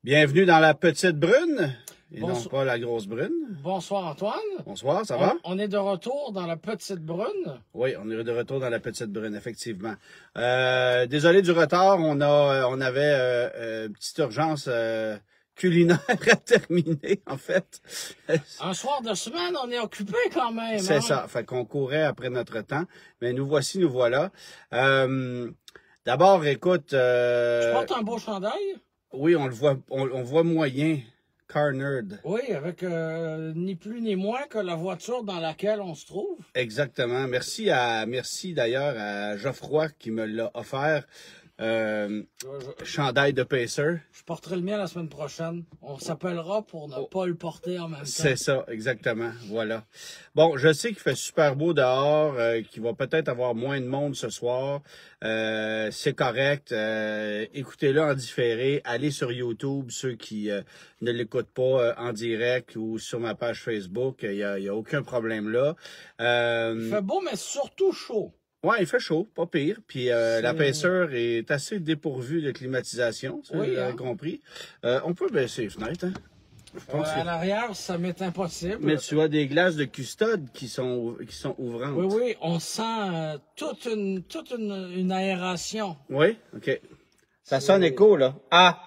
Bienvenue dans la petite brune, et non pas la grosse brune. Bonsoir Antoine. Bonsoir, ça va? On est de retour dans la petite brune. Oui, on est de retour dans la petite brune, effectivement. Désolé du retard, on avait une petite urgence culinaire à terminer, en fait. Un soir de semaine, on est occupé quand même. C'est hein? ça, fait qu'on courait après notre temps, mais nous voici, nous voilà. D'abord, écoute... Tu portes un beau chandail? Oui, on le voit, on voit moyen. Car nerd. Oui, avec ni plus ni moins que la voiture dans laquelle on se trouve. Exactement. Merci d'ailleurs à Geoffroy qui me l'a offert. Chandail de Pacer. Je porterai le mien la semaine prochaine. On s'appellera pour ne pas le porter en même temps. C'est ça, exactement. Voilà. Bon, je sais qu'il fait super beau dehors, qu'il va peut-être avoir moins de monde ce soir. C'est correct. Écoutez-le en différé. Allez sur YouTube, ceux qui ne l'écoutent pas en direct ou sur ma page Facebook. Il y a aucun problème là. Il fait beau, mais surtout chaud. Ouais, il fait chaud, pas pire. Puis la Pacer est assez dépourvue de climatisation, tu as compris. On peut baisser les fenêtres, hein? Je pense à l'arrière, ça m'est impossible. Mais tu as des glaces de custode qui sont ouvrantes. Oui, oui, on sent toute une aération. Oui, OK. Ça sonne écho, là. Ah!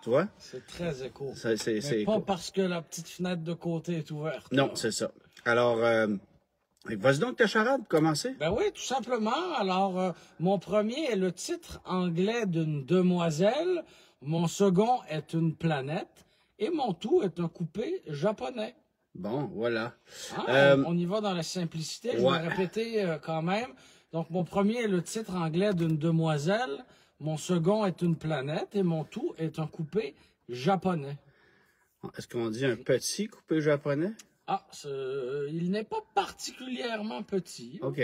Tu vois? C'est très écho. C'est pas parce que la petite fenêtre de côté est ouverte. Non, c'est ça. Alors... vas-y donc ta charade pour commencer. Ben oui, tout simplement. Alors, mon premier est le titre anglais d'une demoiselle, mon second est une planète, et mon tout est un coupé japonais. Bon, voilà. On y va dans la simplicité, je vais répéter quand même. Donc, mon premier est le titre anglais d'une demoiselle, mon second est une planète, et mon tout est un coupé japonais. Est-ce qu'on dit un petit coupé japonais? Ah, il n'est pas particulièrement petit. OK,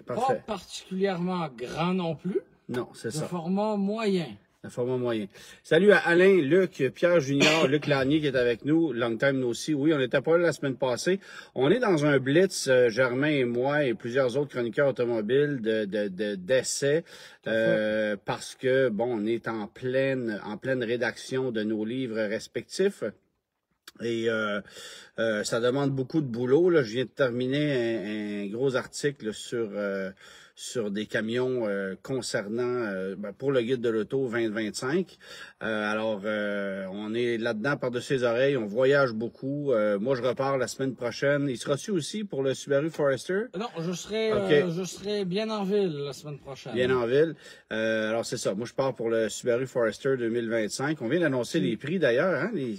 parfait. Pas particulièrement grand non plus. Non, c'est ça. De format moyen. De format moyen. Salut à Alain, Luc, Pierre Junior, Luc Lanier qui est avec nous. Long time no see. Oui, on n'était pas là la semaine passée. On est dans un blitz, Germain et moi et plusieurs autres chroniqueurs automobiles d'essais parce que, bon, on est en pleine rédaction de nos livres respectifs. Et ça demande beaucoup de boulot. Là. Je viens de terminer un gros article sur des camions concernant pour le guide de l'auto 2025. Alors, on est là-dedans par-dessus les oreilles. On voyage beaucoup. Moi, je repars la semaine prochaine. Il sera-tu aussi pour le Subaru Forester? Non, je serai bien en ville la semaine prochaine. Bien en ville. Alors, c'est ça. Moi, je pars pour le Subaru Forester 2025. On vient d'annoncer les prix, d'ailleurs. Hein, les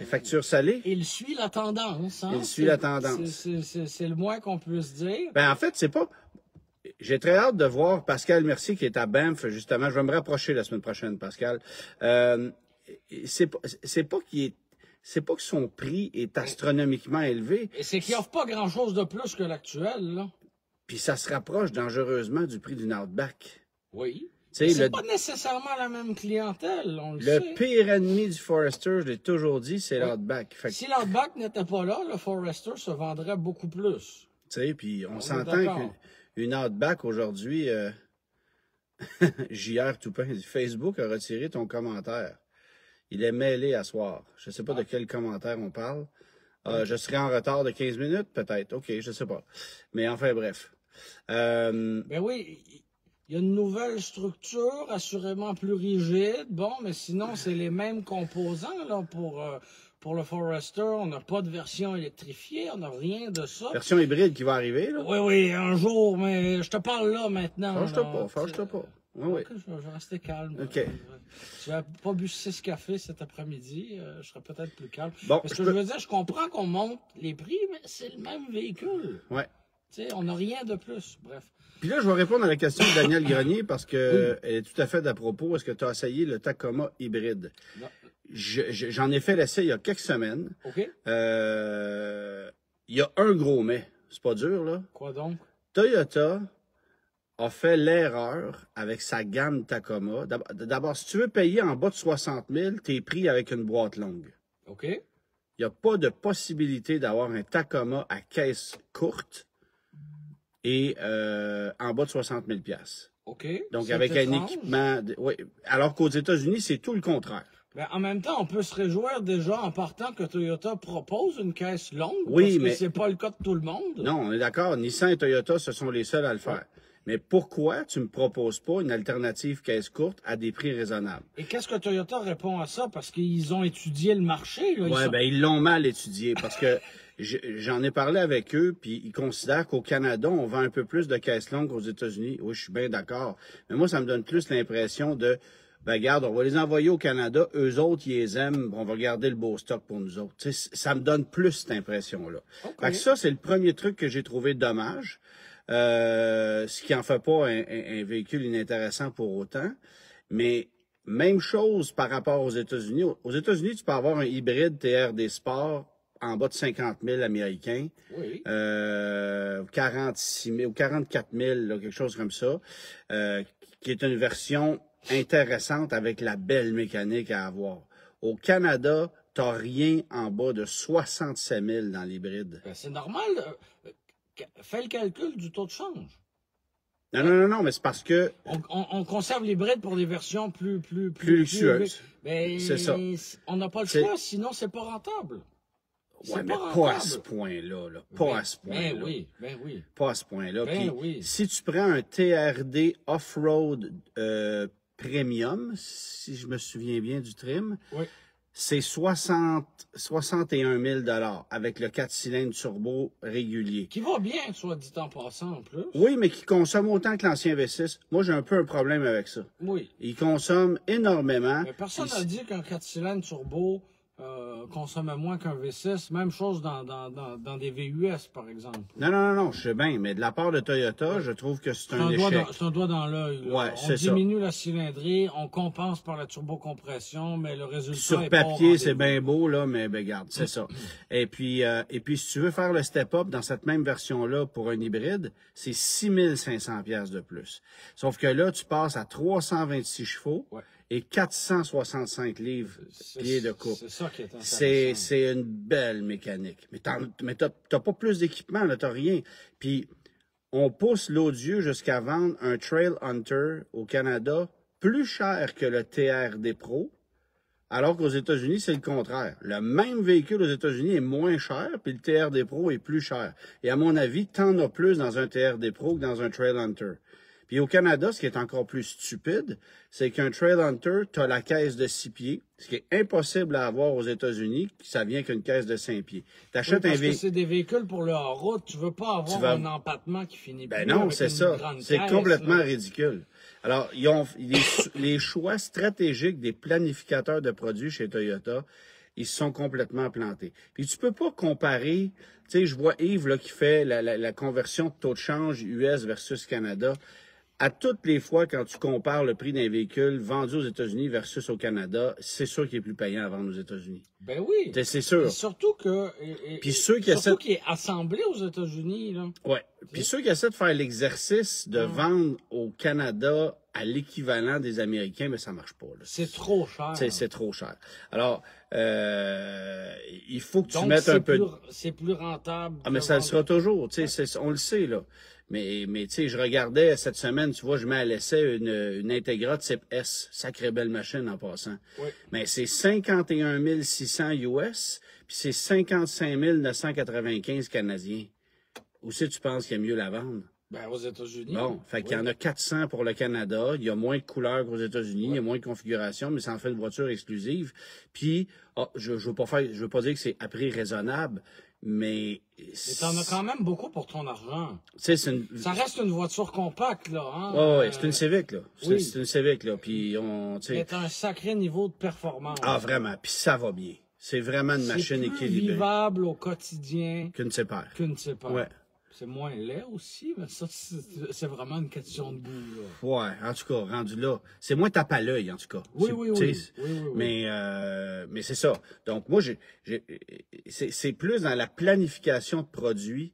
factures salées. Il suit la tendance. Hein? Il suit la tendance. C'est le moins qu'on puisse dire. Ben, en fait, c'est pas... J'ai très hâte de voir Pascal Mercier qui est à Banff, justement. Je vais me rapprocher la semaine prochaine, Pascal. C'est pas que son prix est astronomiquement élevé. Et c'est qu'il n'offre pas grand-chose de plus que l'actuel, là. Puis ça se rapproche dangereusement du prix d'une Outback. Oui. C'est pas nécessairement la même clientèle, on le sait. Le pire ennemi du Forester, je l'ai toujours dit, c'est l'Outback. Si l'Outback n'était pas là, le Forester se vendrait beaucoup plus. Tu sais, puis on s'entend qu'une Outback aujourd'hui, JR Toupin du Facebook a retiré ton commentaire. Il est mêlé à soir. Je ne sais pas de quel commentaire on parle. Je serai en retard de 15 minutes, peut-être. OK, je sais pas. Mais enfin, bref. Ben oui, il y a une nouvelle structure, assurément plus rigide. Bon, mais sinon, c'est les mêmes composants là pour le Forester. On n'a pas de version électrifiée, on n'a rien de ça. Version hybride qui va arriver, là? Oui, un jour, mais je te parle là maintenant. Fâche-toi pas. Oui. Okay, je vais rester calme. OK. Si j'avais pas bu 6 cafés cet après-midi, je serais peut-être plus calme. Bon, Parce que je veux dire, je comprends qu'on monte les prix, mais c'est le même véhicule. Ouais. Tu sais, on n'a rien de plus. Bref. Puis là, je vais répondre à la question de Daniel Grenier parce que elle est tout à fait d'à propos. Est-ce que tu as essayé le Tacoma hybride? Non. J'en ai fait l'essai il y a quelques semaines. OK. Il y a un gros mais. C'est pas dur, là. Quoi donc? Toyota a fait l'erreur avec sa gamme Tacoma. D'abord, si tu veux payer en bas de 60 000, t'es pris avec une boîte longue. OK. Il n'y a pas de possibilité d'avoir un Tacoma à caisse courte et en bas de 60 000 $. OK. Donc, avec un équipement... Oui. Alors qu'aux États-Unis, c'est tout le contraire. Ben, en même temps, on peut se réjouir déjà en partant que Toyota propose une caisse longue, Oui, parce que c'est pas le cas de tout le monde. Non, on est d'accord. Nissan et Toyota, ce sont les seuls à le faire. Mais pourquoi tu me proposes pas une alternative caisse courte à des prix raisonnables? Et qu'est-ce que Toyota répond à ça? Parce qu'ils ont étudié le marché. Là, ils l'ont mal étudié parce que j'en ai parlé avec eux, puis ils considèrent qu'au Canada, on vend un peu plus de caisses longues qu'aux États-Unis. Oui, je suis bien d'accord. Mais moi, ça me donne plus l'impression de, ben regarde, on va les envoyer au Canada, eux autres, ils les aiment, on va garder le beau stock pour nous autres. Tu sais, ça me donne plus cette impression-là. Okay. Fait que ça, c'est le premier truc que j'ai trouvé dommage. Ce qui en fait pas un véhicule inintéressant pour autant. Mais même chose par rapport aux États-Unis. Aux États-Unis, tu peux avoir un hybride TRD Sport en bas de 50 000 américains, 46 000 ou 44 000, là, quelque chose comme ça, qui est une version intéressante avec la belle mécanique à avoir. Au Canada, t'as rien en bas de 67 000 dans l'hybride. Ben, c'est normal. Fais le calcul du taux de change. Non, mais c'est parce que... On conserve l'hybride pour des versions plus luxueuses. Mais c'est ça. On n'a pas le choix, sinon c'est pas rentable. Ouais, mais pas à ce point-là. Pas à ce point-là. Ben oui. Pas à ce point-là. Ben Puis, oui. si tu prends un TRD off-road premium, si je me souviens bien du trim, c'est 61 000 avec le 4 cylindres turbo régulier. Qui va bien, soit dit en passant, en plus. Oui, mais qui consomme autant que l'ancien V6. Moi, j'ai un peu un problème avec ça. Oui. Il consomme énormément. Mais personne n'a dit qu'un 4 cylindres turbo consomme moins qu'un V6. Même chose dans des VUS, par exemple. Non, je sais bien, mais de la part de Toyota, je trouve que c'est un échec. C'est un doigt dans l'œil. Ouais, on diminue la cylindrée, on compense par la turbocompression, mais le résultat sur papier, c'est bien beau, là, mais ben, regarde, c'est ça. Et puis, si tu veux faire le step-up dans cette même version-là pour un hybride, c'est 6 500 $ de plus. Sauf que là, tu passes à 326 chevaux. Et 465 livres pieds de coupe. C'est ça qui est intéressant. C'est une belle mécanique. Mais t'as pas plus d'équipement, là, t'as rien. Puis, on pousse l'odieux jusqu'à vendre un Trail Hunter au Canada plus cher que le TRD Pro, alors qu'aux États-Unis, c'est le contraire. Le même véhicule aux États-Unis est moins cher, puis le TRD Pro est plus cher. Et à mon avis, t'en as plus dans un TRD Pro que dans un Trail Hunter. Puis au Canada, ce qui est encore plus stupide, c'est qu'un Trail Hunter, tu as la caisse de 6 pieds, ce qui est impossible à avoir aux États-Unis, ça vient qu'une caisse de 5 pieds. T'achètes parce que c'est des véhicules pour le hors-route, tu veux pas avoir un empattement qui finit plus. Ben non, c'est ça. C'est complètement ridicule. Alors, ils ont les choix stratégiques des planificateurs de produits chez Toyota, ils se sont complètement plantés. Puis tu peux pas comparer, tu sais, je vois Yves là, qui fait la conversion de taux de change US versus Canada. À toutes les fois, quand tu compares le prix d'un véhicule vendu aux États-Unis versus au Canada, c'est sûr qu'il est plus payant à vendre aux États-Unis. Ben oui. C'est sûr. Et surtout que... Puis ceux qui surtout qu'il est assemblé aux États-Unis, là. Ouais. Puis ceux qui essaient de faire l'exercice de vendre au Canada à l'équivalent des Américains, mais ça marche pas. C'est trop cher. C'est trop cher. Alors, il faut que tu mettes un peu... C'est plus rentable. Ah, mais ça le sera toujours. On le sait, là. Mais tu sais, je regardais cette semaine, tu vois, je mets à l'essai une Integra type S. Sacrée belle machine en passant. Oui. Mais c'est 51 600 US, puis c'est 55 995 canadiens. Où c'est tu penses qu'il y a mieux la vendre? Ben, aux États-Unis. Bon, fait qu'il y en a 400 pour le Canada. Il y a moins de couleurs qu'aux États-Unis. Il y a moins de configurations, mais ça en fait une voiture exclusive. Puis, je veux pas dire que c'est à prix raisonnable, mais t'en as quand même beaucoup pour ton argent. Ça reste une voiture compacte, là. Hein? Ouais, c'est une Civic, là. C'est une Civic, là. Puis c'est un sacré niveau de performance. Ah, vraiment. Puis ça va bien. C'est vraiment une machine équilibrée. C'est vivable au quotidien. Qu'une sépare. Ouais. C'est moins laid aussi, mais ça, c'est vraiment une question de goût, là. Ouais, en tout cas, rendu là. C'est moins tape à l'œil, en tout cas. Oui. Mais c'est ça. Donc, moi, c'est plus dans la planification de produits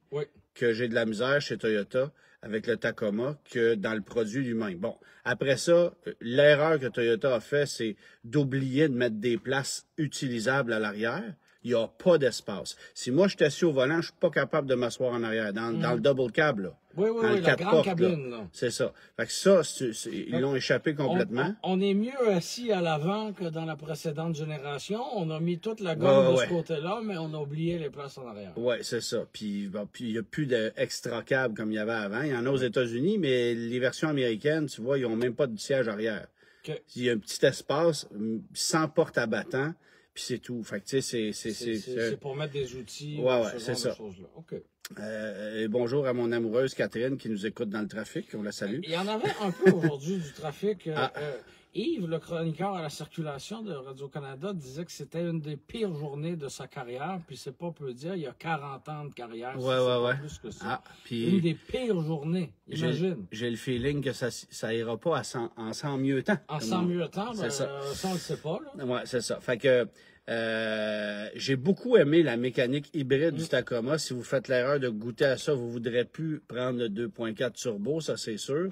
que j'ai de la misère chez Toyota avec le Tacoma que dans le produit lui-même. Bon, après ça, l'erreur que Toyota a fait, c'est d'oublier de mettre des places utilisables à l'arrière. Il n'y a pas d'espace. Si moi, je suis assis au volant, je suis pas capable de m'asseoir en arrière, dans le double cab, là. Oui, dans le la grande portes, cabine, là. C'est ça. Fait que ça, ils l'ont échappé complètement. On est mieux assis à l'avant que dans la précédente génération. On a mis toute la gomme de ce côté-là, mais on a oublié les places en arrière. Oui, c'est ça. Puis il n'y a plus d'extra câble comme il y avait avant. Il y en a aux États-Unis, mais les versions américaines, tu vois, ils n'ont même pas de siège arrière. Il y a un petit espace sans porte à battant, puis c'est tout. Fait que, tu sais, c'est pour mettre des outils. Ouais, c'est ça. OK. Et bonjour à mon amoureuse Catherine qui nous écoute dans le trafic. On la salue. Il y en avait un peu aujourd'hui du trafic. Yves, le chroniqueur à la circulation de Radio-Canada, disait que c'était une des pires journées de sa carrière. Puis c'est pas peu dire, il y a 40 ans de carrière. Ouais. Plus que ça. Puis une des pires journées, imagine. J'ai le feeling que ça ira pas en 100 mieux temps. En 100 mieux temps, ça. Ça on le sait pas. Là. Ouais, c'est ça. Fait que j'ai beaucoup aimé la mécanique hybride du Tacoma. Si vous faites l'erreur de goûter à ça, vous voudrez plus prendre le 2.4 turbo, ça c'est sûr.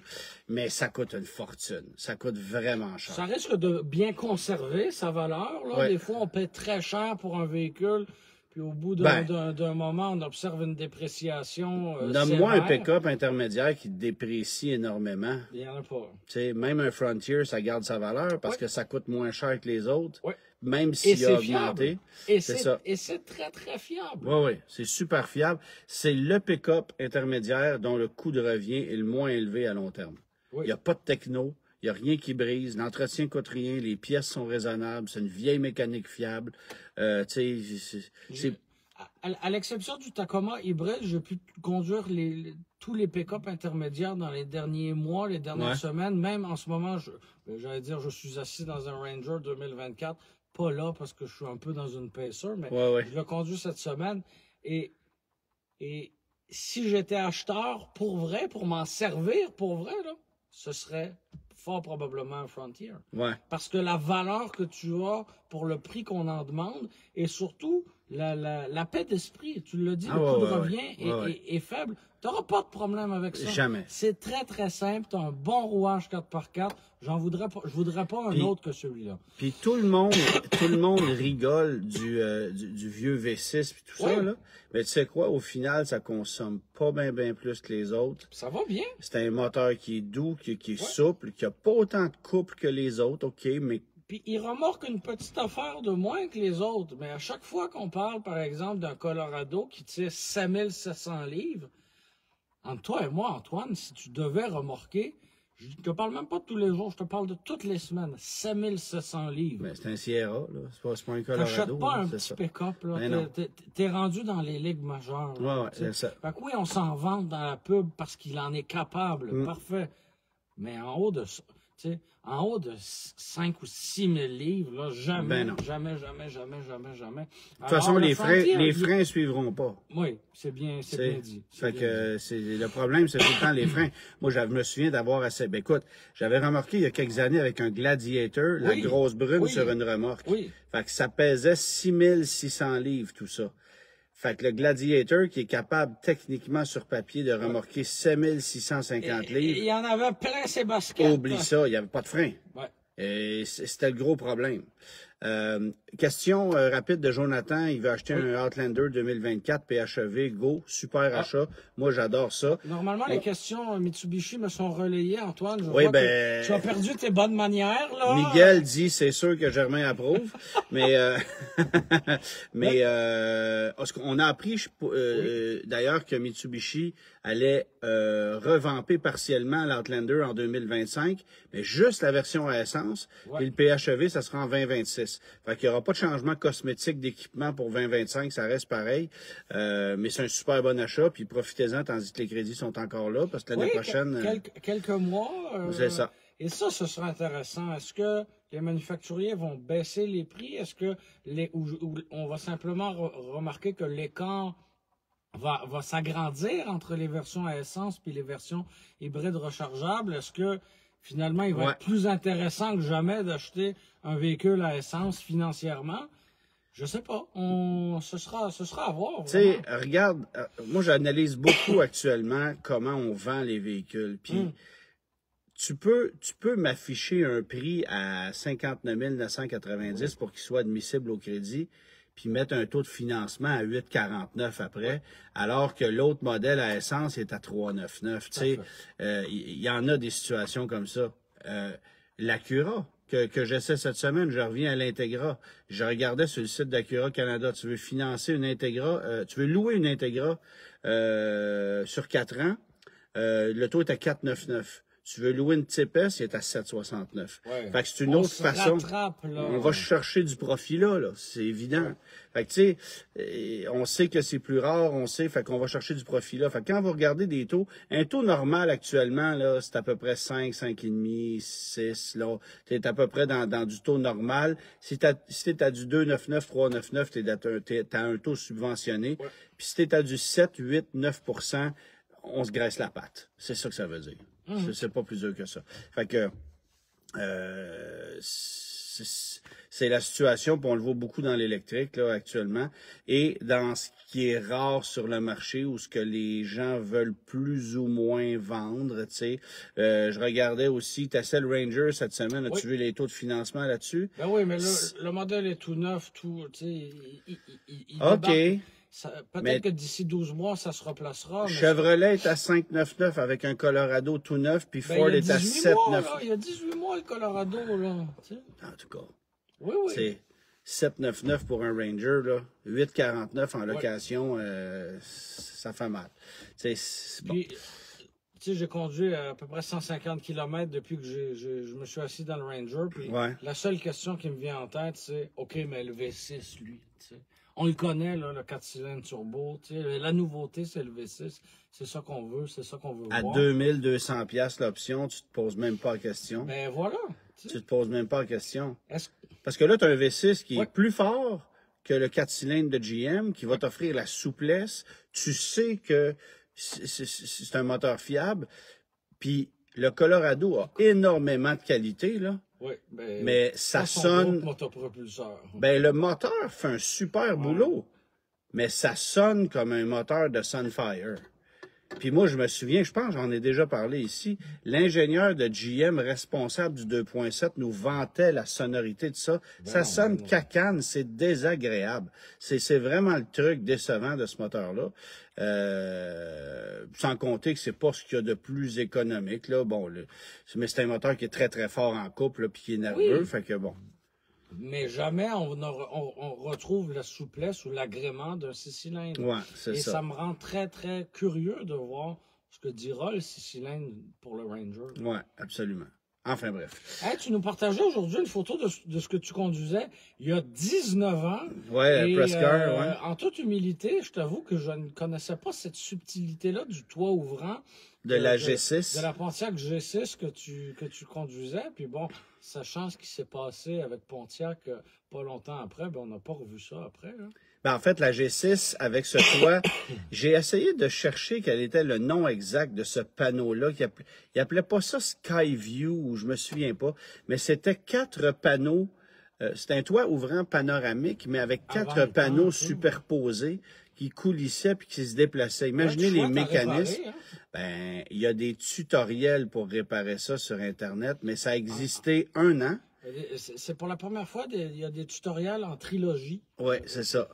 Mais ça coûte une fortune. Ça coûte vraiment cher. Ça risque de bien conserver sa valeur. Là. Des fois, on paie très cher pour un véhicule. Puis au bout d'un moment, on observe une dépréciation. Nomme-moi un pick-up intermédiaire qui déprécie énormément. Il n'y en a pas. T'sais, même un Frontier, ça garde sa valeur parce que ça coûte moins cher que les autres. Même s'il a augmenté. Et c'est très, très fiable. Oui, c'est super fiable. C'est le pick-up intermédiaire dont le coût de revient est le moins élevé à long terme. Il n'y a pas de techno. Il n'y a rien qui brise. L'entretien coûte rien. Les pièces sont raisonnables. C'est une vieille mécanique fiable. À l'exception du Tacoma hybride, j'ai pu conduire tous les pick-up intermédiaires dans les derniers mois, les dernières semaines. Même en ce moment, je suis assis dans un Ranger 2024. Pas là parce que je suis un peu dans une pacer, mais je l'ai conduit cette semaine. Et si j'étais acheteur pour vrai, pour m'en servir pour vrai, là, ce serait fort probablement un Frontier. Parce que la valeur que tu as pour le prix qu'on en demande et surtout la paix d'esprit, tu l'as dit, le coût de revient est faible. Tu n'auras pas de problème avec ça. Jamais. C'est très, très simple. Tu as un bon rouage 4x4. Je voudrais pas un autre que celui-là. Puis tout le monde rigole du vieux V6 puis tout ça, là. Mais tu sais quoi, au final, ça consomme pas bien plus que les autres. Ça va bien. C'est un moteur qui est doux, qui est souple, qui a pas autant de couple que les autres, OK, mais... Puis il remorque une petite affaire de moins que les autres. Mais à chaque fois qu'on parle, par exemple, d'un Colorado qui tire 5700 livres, entre toi et moi, Antoine, si tu devais remorquer, je ne te parle même pas de tous les jours, je te parle de toutes les semaines, 5700 livres. Mais c'est un Sierra, là. C'est pas un Colorado. T'achètes pas un petit pick-up, là. T'es rendu dans les ligues majeures. C'est ça. Fait que oui, on s'en vante dans la pub parce qu'il en est capable. Parfait. Mais en haut de ça, tu sais, en haut de 5 ou 6 000 livres, là, jamais. De toute façon, les freins suivront pas. Oui, c'est bien dit. Le problème, c'est tout le temps les freins. Moi, je me souviens d'avoir assez... Ben, écoute, j'avais remarqué il y a quelques années avec un Gladiator, la grosse brune sur une remorque. Fait que ça pesait 6600 livres, tout ça. Fait que le Gladiator, qui est capable techniquement sur papier de remorquer 7650 livres... Il y en avait plein ces baskets. Oublie ça, il n'y avait pas de frein. Et c'était le gros problème. Question rapide de Jonathan. Il veut acheter un Outlander 2024 PHEV Go. Super achat. Moi, j'adore ça. Normalement, les questions Mitsubishi me sont relayées, Antoine. Je vois que tu as perdu tes bonnes manières, là. Miguel dit, c'est sûr que Germain approuve. mais on a appris d'ailleurs que Mitsubishi allait revamper partiellement l'Outlander en 2025, mais juste la version à essence. Et le PHEV, ça sera en 2026. Fait qu'il n'y aura pas de changement cosmétique d'équipement pour 2025, ça reste pareil. Mais c'est un super bon achat, puis profitez-en tandis que les crédits sont encore là, parce que l'année prochaine... Quelques mois. C'est ça. Et ça, ce sera intéressant. Est-ce que les manufacturiers vont baisser les prix? Est-ce que on va simplement remarquer que l'écart va s'agrandir entre les versions à essence puis les versions hybrides rechargeables? Est-ce que finalement, il va être plus intéressant que jamais d'acheter un véhicule à essence financièrement? Je sais pas. Ce sera à voir. Tu sais, regarde, moi j'analyse beaucoup actuellement comment on vend les véhicules. Puis tu peux m'afficher un prix à 59 990 pour qu'il soit admissible au crédit. puis mettre un taux de financement à 8,49 après, alors que l'autre modèle à essence est à 3,99. Tu sais, il y en a des situations comme ça. L'Acura, que j'essaie cette semaine, je reviens à l'Integra. Je regardais sur le site d'Acura Canada. Tu veux financer une Integra, tu veux louer une Integra sur 4 ans, le taux est à 4,99. Tu veux louer une Type S, il est à 7,69. Ouais. Fait que c'est une autre façon. On va chercher du profit là, c'est évident. Ouais. Fait que tu sais, on sait que c'est plus rare, on sait, fait qu'on va chercher du profit là. Fait que quand vous regardez des taux, un taux normal actuellement, là, c'est à peu près 5, 5,5, 6, là. T'es à peu près dans du taux normal. Si t'es à du 2,99, 3,99, t'as un taux subventionné. Ouais. Puis si t'es à du 7, 8, 9%, on se graisse la patte. C'est ça que ça veut dire. C'est pas plus dur que ça. Fait que c'est la situation, puis on le voit beaucoup dans l'électrique là actuellement, et dans ce qui est rare sur le marché, ou ce que les gens veulent plus ou moins vendre. Tu sais, je regardais aussi, tu as le Ranger cette semaine. As-tu vu les taux de financement là-dessus? Ben oui, mais le modèle est tout neuf, tout. Tu sais, il OK. Peut-être que d'ici 12 mois, ça se replacera. Chevrolet est à 5,99 avec un Colorado tout neuf, puis Ford est à 7,9. Il y a 18 mois, le Colorado, là. Tu sais. En tout cas. Oui, oui. C'est 7,99 pour un Ranger, là. 8,49 en location, ça fait mal. Bon. Puis, tu sais, j'ai conduit à peu près 150 km depuis que je me suis assis dans le Ranger. Puis la seule question qui me vient en tête, c'est, OK, mais le V6, lui, tu sais. On le connaît, là, le 4 cylindres turbo. Tu sais, la nouveauté, c'est le V6. C'est ça qu'on veut, c'est ça qu'on veut voir. À 2200 $ l'option, tu te poses même pas la question. Ben voilà. Tu te poses même pas la question. Parce que là, tu as un V6 qui est plus fort que le 4 cylindres de GM, qui va t'offrir la souplesse. Tu sais que c'est un moteur fiable. Puis le Colorado a énormément de qualité, là. Oui, mais ça sonne. Ben, le moteur fait un super boulot, mais ça sonne comme un moteur de Sunfire. Puis moi, je me souviens, je pense, j'en ai déjà parlé ici, l'ingénieur de GM responsable du 2.7 nous vantait la sonorité de ça. Ça sonne cacane, c'est désagréable. C'est vraiment le truc décevant de ce moteur-là. Sans compter que c'est pas ce qu'il y a de plus économique, là. Bon, mais c'est un moteur qui est très, très fort en couple, puis qui est nerveux, fait que bon. Mais jamais on retrouve la souplesse ou l'agrément d'un 6 cylindres. Ouais, c'est ça. Et ça me rend très, très curieux de voir ce que dira le 6 cylindres pour le Ranger. Oui, absolument. Enfin, bref. Hey, tu nous partageais aujourd'hui une photo de ce que tu conduisais il y a 19 ans. Oui, Prescar, oui. En toute humilité, je t'avoue que je ne connaissais pas cette subtilité-là du toit ouvrant. De la G6. De la Pontiac G6 que tu conduisais. Puis bon, sachant ce qui s'est passé avec Pontiac pas longtemps après, ben on n'a pas revu ça après. Hein. Ben, en fait, la G6, avec ce toit, j'ai essayé de chercher quel était le nom exact de ce panneau-là. Il appelait pas ça Skyview, ou je me souviens pas, mais c'était 4 panneaux. C'était un toit ouvrant panoramique, mais avec 4 panneaux superposés qui coulissaient puis qui se déplaçaient. Imaginez les mécanismes. Hein? Ben, il y a des tutoriels pour réparer ça sur Internet, mais ça a existé 1 an. C'est pour la première fois, il y a des tutoriels en trilogie. Oui, c'est ça.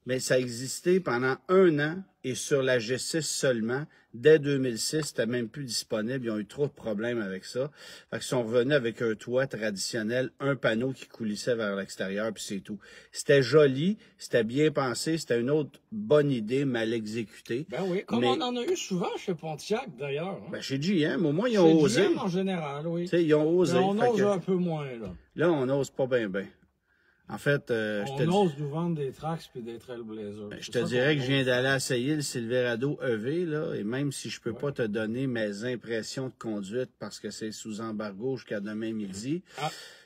Mais ça a existé pendant 1 an et sur la G6 seulement. Dès 2006, c'était même plus disponible. Ils ont eu trop de problèmes avec ça. Fait qu'ils sont revenus avec un toit traditionnel, un panneau qui coulissait vers l'extérieur, puis c'est tout. C'était joli, c'était bien pensé, c'était une autre bonne idée, mal exécutée. Ben oui, comme on en a eu souvent chez Pontiac, d'ailleurs. Hein? Ben chez GM, au moins, ils ont osé. Chez GM, en général, oui. T'sais, ils ont osé. Mais on ose un peu moins, là. Là, on n'ose pas bien. En fait, on ose nous vendre des Trax puis des Trailblazers. Je te dirais que je viens d'aller essayer le Silverado EV, là, et même si je peux pas te donner mes impressions de conduite parce que c'est sous embargo jusqu'à demain midi,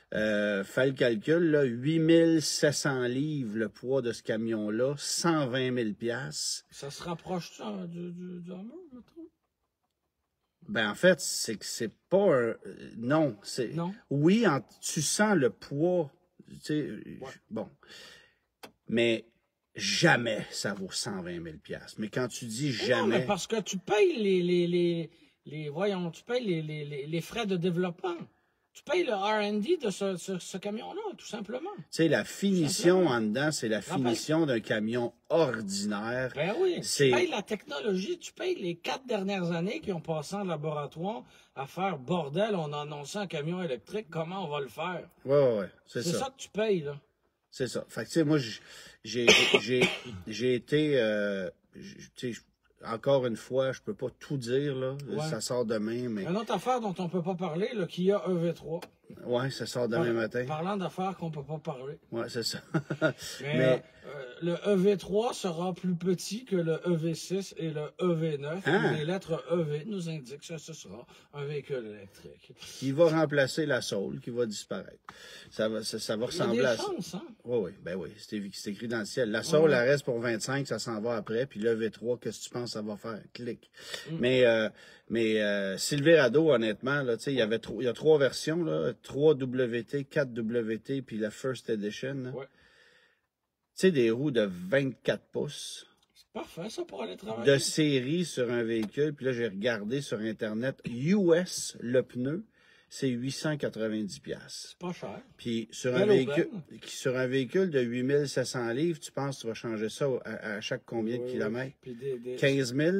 fais le calcul, là, 8700 livres le poids de ce camion-là, 120 000 $. Ça se rapproche du Hummer, mettons? Ben, en fait, c'est que c'est pas un... Non, c'est... Non? Oui, tu sens le poids... Tu sais, bon. Mais jamais ça vaut 120 000 $. Mais quand tu dis jamais... Non, mais parce que tu payes les frais de développement. Tu payes le R&D de ce camion-là, tout simplement. Tu sais, la finition en dedans, c'est la finition d'un camion ordinaire. Ben oui, tu payes la technologie, tu payes les 4 dernières années qui ont passé en laboratoire à faire bordel, on a annoncé un camion électrique, comment on va le faire? Ouais, c'est ça. C'est ça que tu payes, là. C'est ça. Fait que, tu sais, moi, j'ai été, tu sais, encore une fois, je peux pas tout dire, là. Ouais. Ça sort demain, mais... Une autre affaire dont on peut pas parler, le Kia EV3. Ouais, ça sort demain matin. Parlant d'affaires qu'on peut pas parler. Ouais, c'est ça. Mais le EV3 sera plus petit que le EV6 et le EV9. Ah. Les lettres EV nous indiquent que ce sera un véhicule électrique. Qui va remplacer la Soul, qui va disparaître. Ça va ressembler à ça. Hein? Oui, ben oui, c'est écrit dans le ciel. La Soul, elle reste pour 25, ça s'en va après. Puis le EV3, qu'est-ce que tu penses que ça va faire? Clic. Mais Silverado, honnêtement, là, tu sais, il y a 3 versions, là. 3WT, 4WT, puis la First Edition. Ouais. Tu sais, des roues de 24 pouces. C'est parfait, ça, pour aller travailler. De série sur un véhicule. Puis là, j'ai regardé sur Internet. US, le pneu, c'est 890$. C'est pas cher. Puis sur un véhicule de 8700 livres, tu penses que tu vas changer ça à chaque combien de kilomètres? Puis 15 000?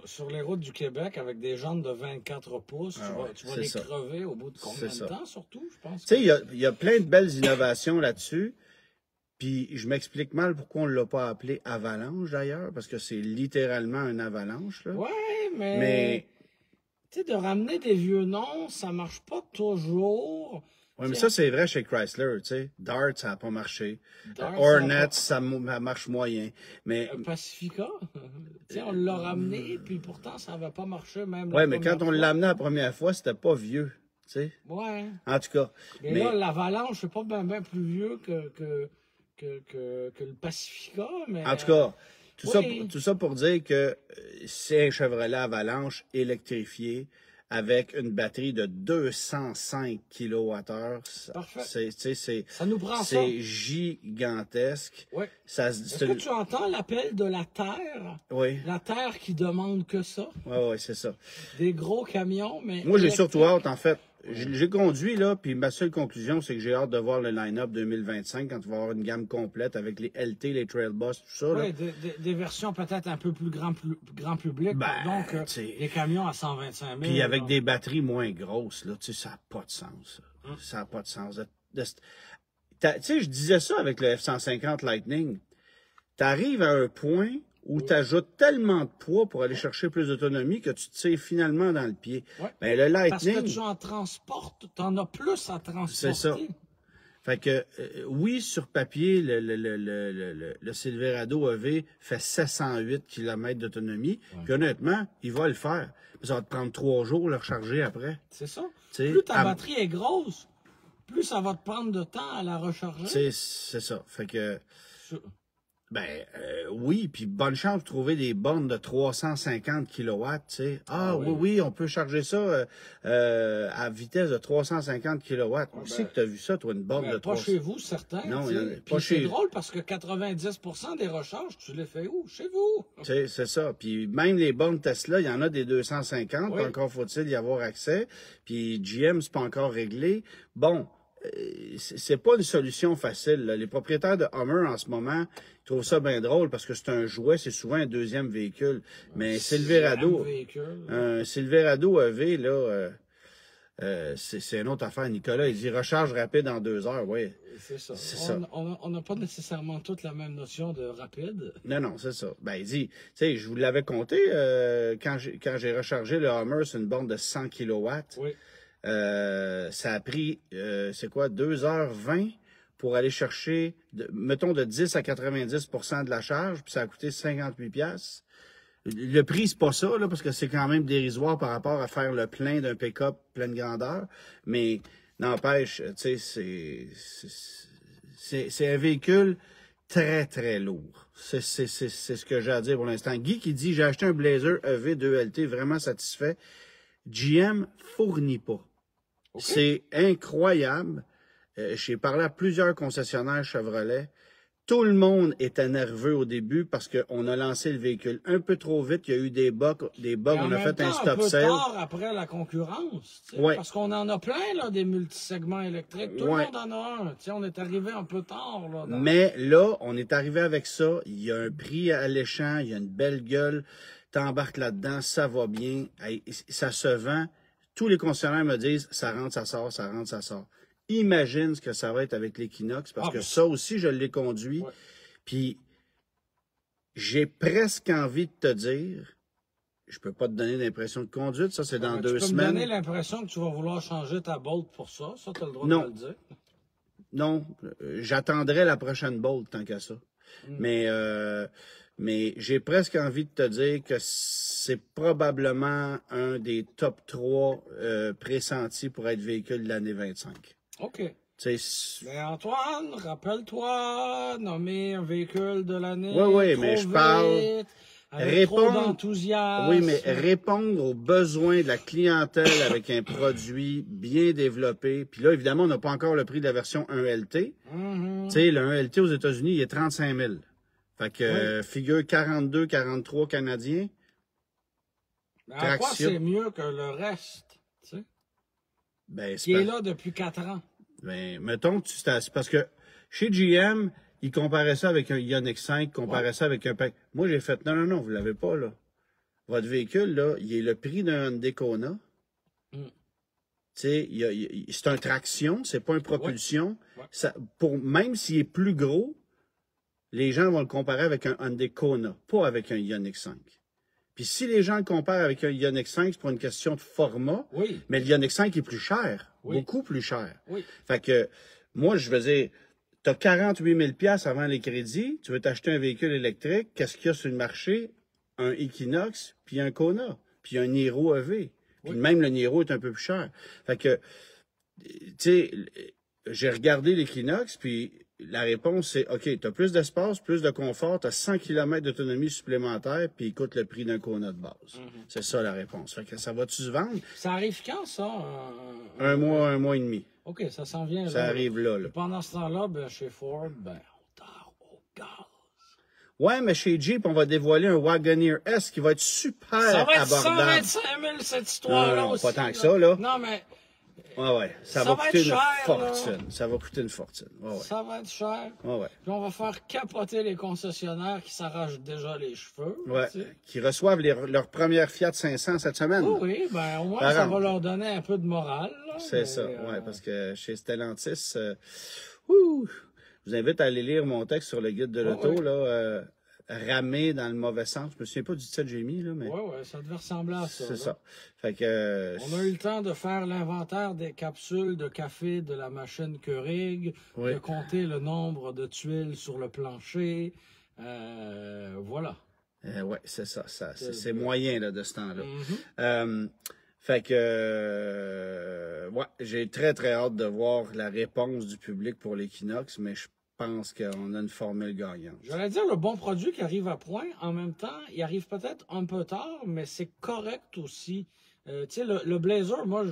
Sur les routes du Québec, avec des jantes de 24 pouces, tu vas les crever au bout de combien de temps, surtout, je pense? Tu sais, il y a plein de belles innovations là-dessus. Puis je m'explique mal pourquoi on ne l'a pas appelé avalanche, d'ailleurs, parce que c'est littéralement une avalanche, là. Oui, mais... Tu sais, de ramener des vieux noms, ça marche pas toujours. Oui, mais ça, c'est vrai chez Chrysler, tu sais. Dart, ça n'a pas marché. Hornet, ça marche moyen. Mais... Pacifica, tu sais, on l'a ramené, puis pourtant, ça n'avait pas marché même. Oui, mais quand on l'a amené la première fois, c'était pas vieux, tu sais. Ouais. En tout cas. Mais là, l'Avalanche, c'est pas bien plus vieux que le Pacifica, mais... En tout cas... Tout ça pour dire que c'est un Chevrolet Avalanche électrifié avec une batterie de 205 kWh. Parfait. Ça nous prend ça. C'est gigantesque. Oui. Est-ce que tu entends l'appel de la Terre? Oui. La Terre qui demande que ça? Oui, c'est ça. Des gros camions, mais... Moi, j'ai surtout hâte, en fait. J'ai conduit, là, puis ma seule conclusion, c'est que j'ai hâte de voir le line-up 2025 quand il va y avoir une gamme complète avec les LT, les Trail Boss, tout ça. Oui, des versions peut-être un peu plus grand public, donc les camions à 125 000. Puis avec des batteries moins grosses, là, tu sais, ça n'a pas de sens. Ça n'a pas de sens. Tu sais, je disais ça avec le F-150 Lightning. Tu arrives à un point où tu ajoutes tellement de poids pour aller chercher plus d'autonomie que tu te tires finalement dans le pied. Ouais. Ben, le Lightning... Parce que tu en transportes, tu en as plus à transporter. C'est ça. Fait que, oui, sur papier, le Silverado EV fait 708 km d'autonomie. Ouais. Puis honnêtement, il va le faire. Ça va te prendre 3 jours le recharger après. C'est ça. Plus ta batterie est grosse, plus ça va te prendre de temps à la recharger. C'est ça. Fait que... Ben oui, puis bonne chance de trouver des bornes de 350 kW, tu sais. Ah oui, on peut charger ça à vitesse de 350 kW. Où c'est que tu as vu ça, toi, une borne de 300? Pas chez vous, certains. Non, pas chez... C'est drôle parce que 90% des recharges, tu les fais où? Chez vous. C'est ça. Puis même les bornes Tesla, il y en a des 250. Encore faut-il y avoir accès. Puis GM, c'est pas encore réglé. Bon, c'est pas une solution facile, là. Les propriétaires de Hummer en ce moment trouvent ça bien drôle parce que c'est un jouet, c'est souvent un deuxième véhicule. Mais Silverado EV, là, c'est une autre affaire. Nicolas, il dit recharge rapide en 2 heures, oui. C'est ça. On n'a pas nécessairement toute la même notion de rapide. Non, c'est ça. Ben, il dit, tu sais, je vous l'avais compté quand j'ai rechargé le Hummer sur une borne de 100 kW. Oui. Ça a pris, 2h20 pour aller chercher, mettons, de 10 à 90% de la charge, puis ça a coûté 58$. Le prix, c'est pas ça, là, parce que c'est quand même dérisoire par rapport à faire le plein d'un pick-up pleine grandeur, mais n'empêche, tu sais, c'est un véhicule très, très lourd. C'est ce que j'ai à dire pour l'instant. Guy qui dit, j'ai acheté un Blazer EV 2LT, vraiment satisfait. GM fournit pas. Okay. C'est incroyable. J'ai parlé à plusieurs concessionnaires Chevrolet. Tout le monde était nerveux au début parce qu'on a lancé le véhicule un peu trop vite. Il y a eu des bugs, on a fait un stop sale. Un peu tard après la concurrence, ouais. Parce qu'on en a plein, là, des multisegments électriques. Tout le monde en a un. T'sais, on est arrivé un peu tard. Là, mais là, on est arrivé avec ça. Il y a un prix alléchant, il y a une belle gueule. T'embarques là-dedans, ça va bien, ça se vend. Tous les concessionnaires me disent, ça rentre, ça sort, ça rentre, ça sort. Imagine ce que ça va être avec l'Equinox, parce que ça aussi, je l'ai conduit. Ouais. Puis, j'ai presque envie de te dire, je peux pas te donner l'impression de conduite, ça c'est dans 2 semaines. Tu peux me donner l'impression que tu vas vouloir changer ta Bolt pour ça, tu as le droit de me le dire. Non, j'attendrai la prochaine Bolt tant qu'à ça. Mais j'ai presque envie de te dire que c'est probablement un des top 3 pressentis pour être véhicule de l'année 25. OK. Mais Antoine, rappelle-toi, nommer un véhicule de l'année. Oui, mais je parle. Répondre, oui, mais répondre aux besoins de la clientèle avec un produit bien développé. Puis là, évidemment, on n'a pas encore le prix de la version 1LT. Tu sais, le 1LT aux États-Unis, il est 35 000. Fait que figure 42, 43 Canadiens. En quoi c'est mieux que le reste, tu sais? Ben, qui est là depuis 4 ans. Ben, mettons que parce que chez GM, ils comparaient ça avec un Ioniq 5, comparaient ça avec un pack. Moi, j'ai fait, non, vous l'avez pas, là. Votre véhicule, là, il est le prix d'un Hyundai Kona. Tu sais, c'est un traction, c'est pas une propulsion. Ça, même s'il est plus gros, les gens vont le comparer avec un Hyundai Kona, pas avec un Ioniq 5. Puis si les gens le comparent avec un Ioniq 5, c'est pour une question de format, mais le Ioniq 5 est plus cher, beaucoup plus cher. Fait que, moi, je veux dire, tu as 48 000 $ avant les crédits, tu veux t'acheter un véhicule électrique, qu'est-ce qu'il y a sur le marché? Un Equinox, puis un Kona, puis un Niro EV. Puis même le Niro est un peu plus cher. Fait que, tu sais, j'ai regardé l'Equinox, puis la réponse, c'est, OK, tu as plus d'espace, plus de confort, tu as 100 km d'autonomie supplémentaire, puis il coûte le prix d'un Kona de base. C'est ça la réponse. Fait que ça va-tu se vendre? Ça arrive quand, ça? Un mois et demi. OK, ça s'en vient. Ça arrive là. Pendant ce temps-là, chez Ford, on dort au gaz. Ouais, mais chez Jeep, on va dévoiler un Wagoneer S qui va être super abordable. Ça va être 125 000, cette histoire-là aussi. Pas tant que ça, là. Non, mais... Ouais. Ça va coûter une fortune. Là. Ça va coûter une fortune. Ça va être cher. Ouais. Puis on va faire capoter les concessionnaires qui s'arrachent déjà les cheveux. Ouais. Qui reçoivent leur première Fiat 500 cette semaine. Oui, au moins, ça va leur donner un peu de morale. C'est ça, parce que chez Stellantis, je vous invite à aller lire mon texte sur le guide de l'auto, là. Ramé dans le mauvais sens. Je me souviens pas du titre que j'ai mis, là, mais... Oui, ça devait ressembler à ça. C'est ça. Fait que... On a eu le temps de faire l'inventaire des capsules de café de la machine Keurig, de compter le nombre de tuiles sur le plancher. Voilà. Oui, c'est ça. C'est moyen, là, de ce temps-là. Fait que... j'ai très, très hâte de voir la réponse du public pour l'Equinox, mais je pense qu'on a une formule gagnante. J'allais dire le bon produit qui arrive à point. En même temps, il arrive peut-être un peu tard, mais c'est correct aussi. Tu sais, le Blazer, moi,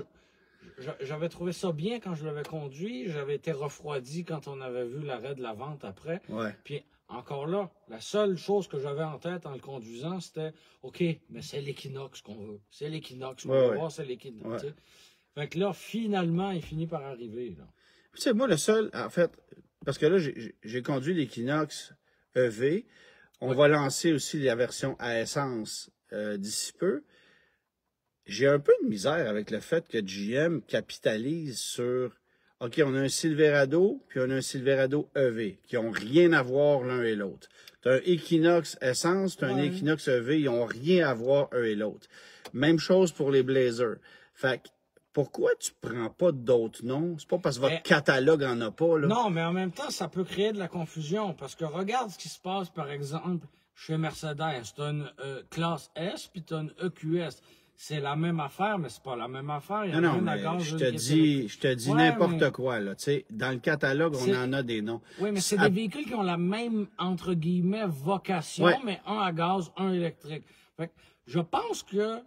j'avais trouvé ça bien quand je l'avais conduit. J'avais été refroidi quand on avait vu l'arrêt de la vente après. Puis encore là, la seule chose que j'avais en tête en le conduisant, c'était OK, mais c'est l'Equinox qu'on veut. C'est l'Equinox qu'on veut voir, c'est l'Equinox. Fait que là, finalement, il finit par arriver. Tu sais, moi, le seul, en fait, parce que là, j'ai conduit l'Equinox EV. On va lancer aussi la version à essence d'ici peu. J'ai un peu de misère avec le fait que GM capitalise sur... OK, on a un Silverado, puis on a un Silverado EV, qui n'ont rien à voir l'un et l'autre. Tu as un Equinox essence, tu as un Equinox EV, ils n'ont rien à voir un et l'autre. Même chose pour les Blazers. Fait que, pourquoi tu prends pas d'autres noms? C'est pas parce que votre catalogue en a pas, là. Non, mais en même temps, ça peut créer de la confusion. Parce que regarde ce qui se passe, par exemple, chez Mercedes. Tu as une classe S, puis tu as une EQS. C'est la même affaire, mais c'est pas la même affaire. Il y a non, mais je te dis n'importe quoi, là. Tu sais, dans le catalogue, on en a des noms. Oui, mais c'est des véhicules qui ont la même, entre guillemets, vocation, mais un à gaz, un électrique. Fait que je pense que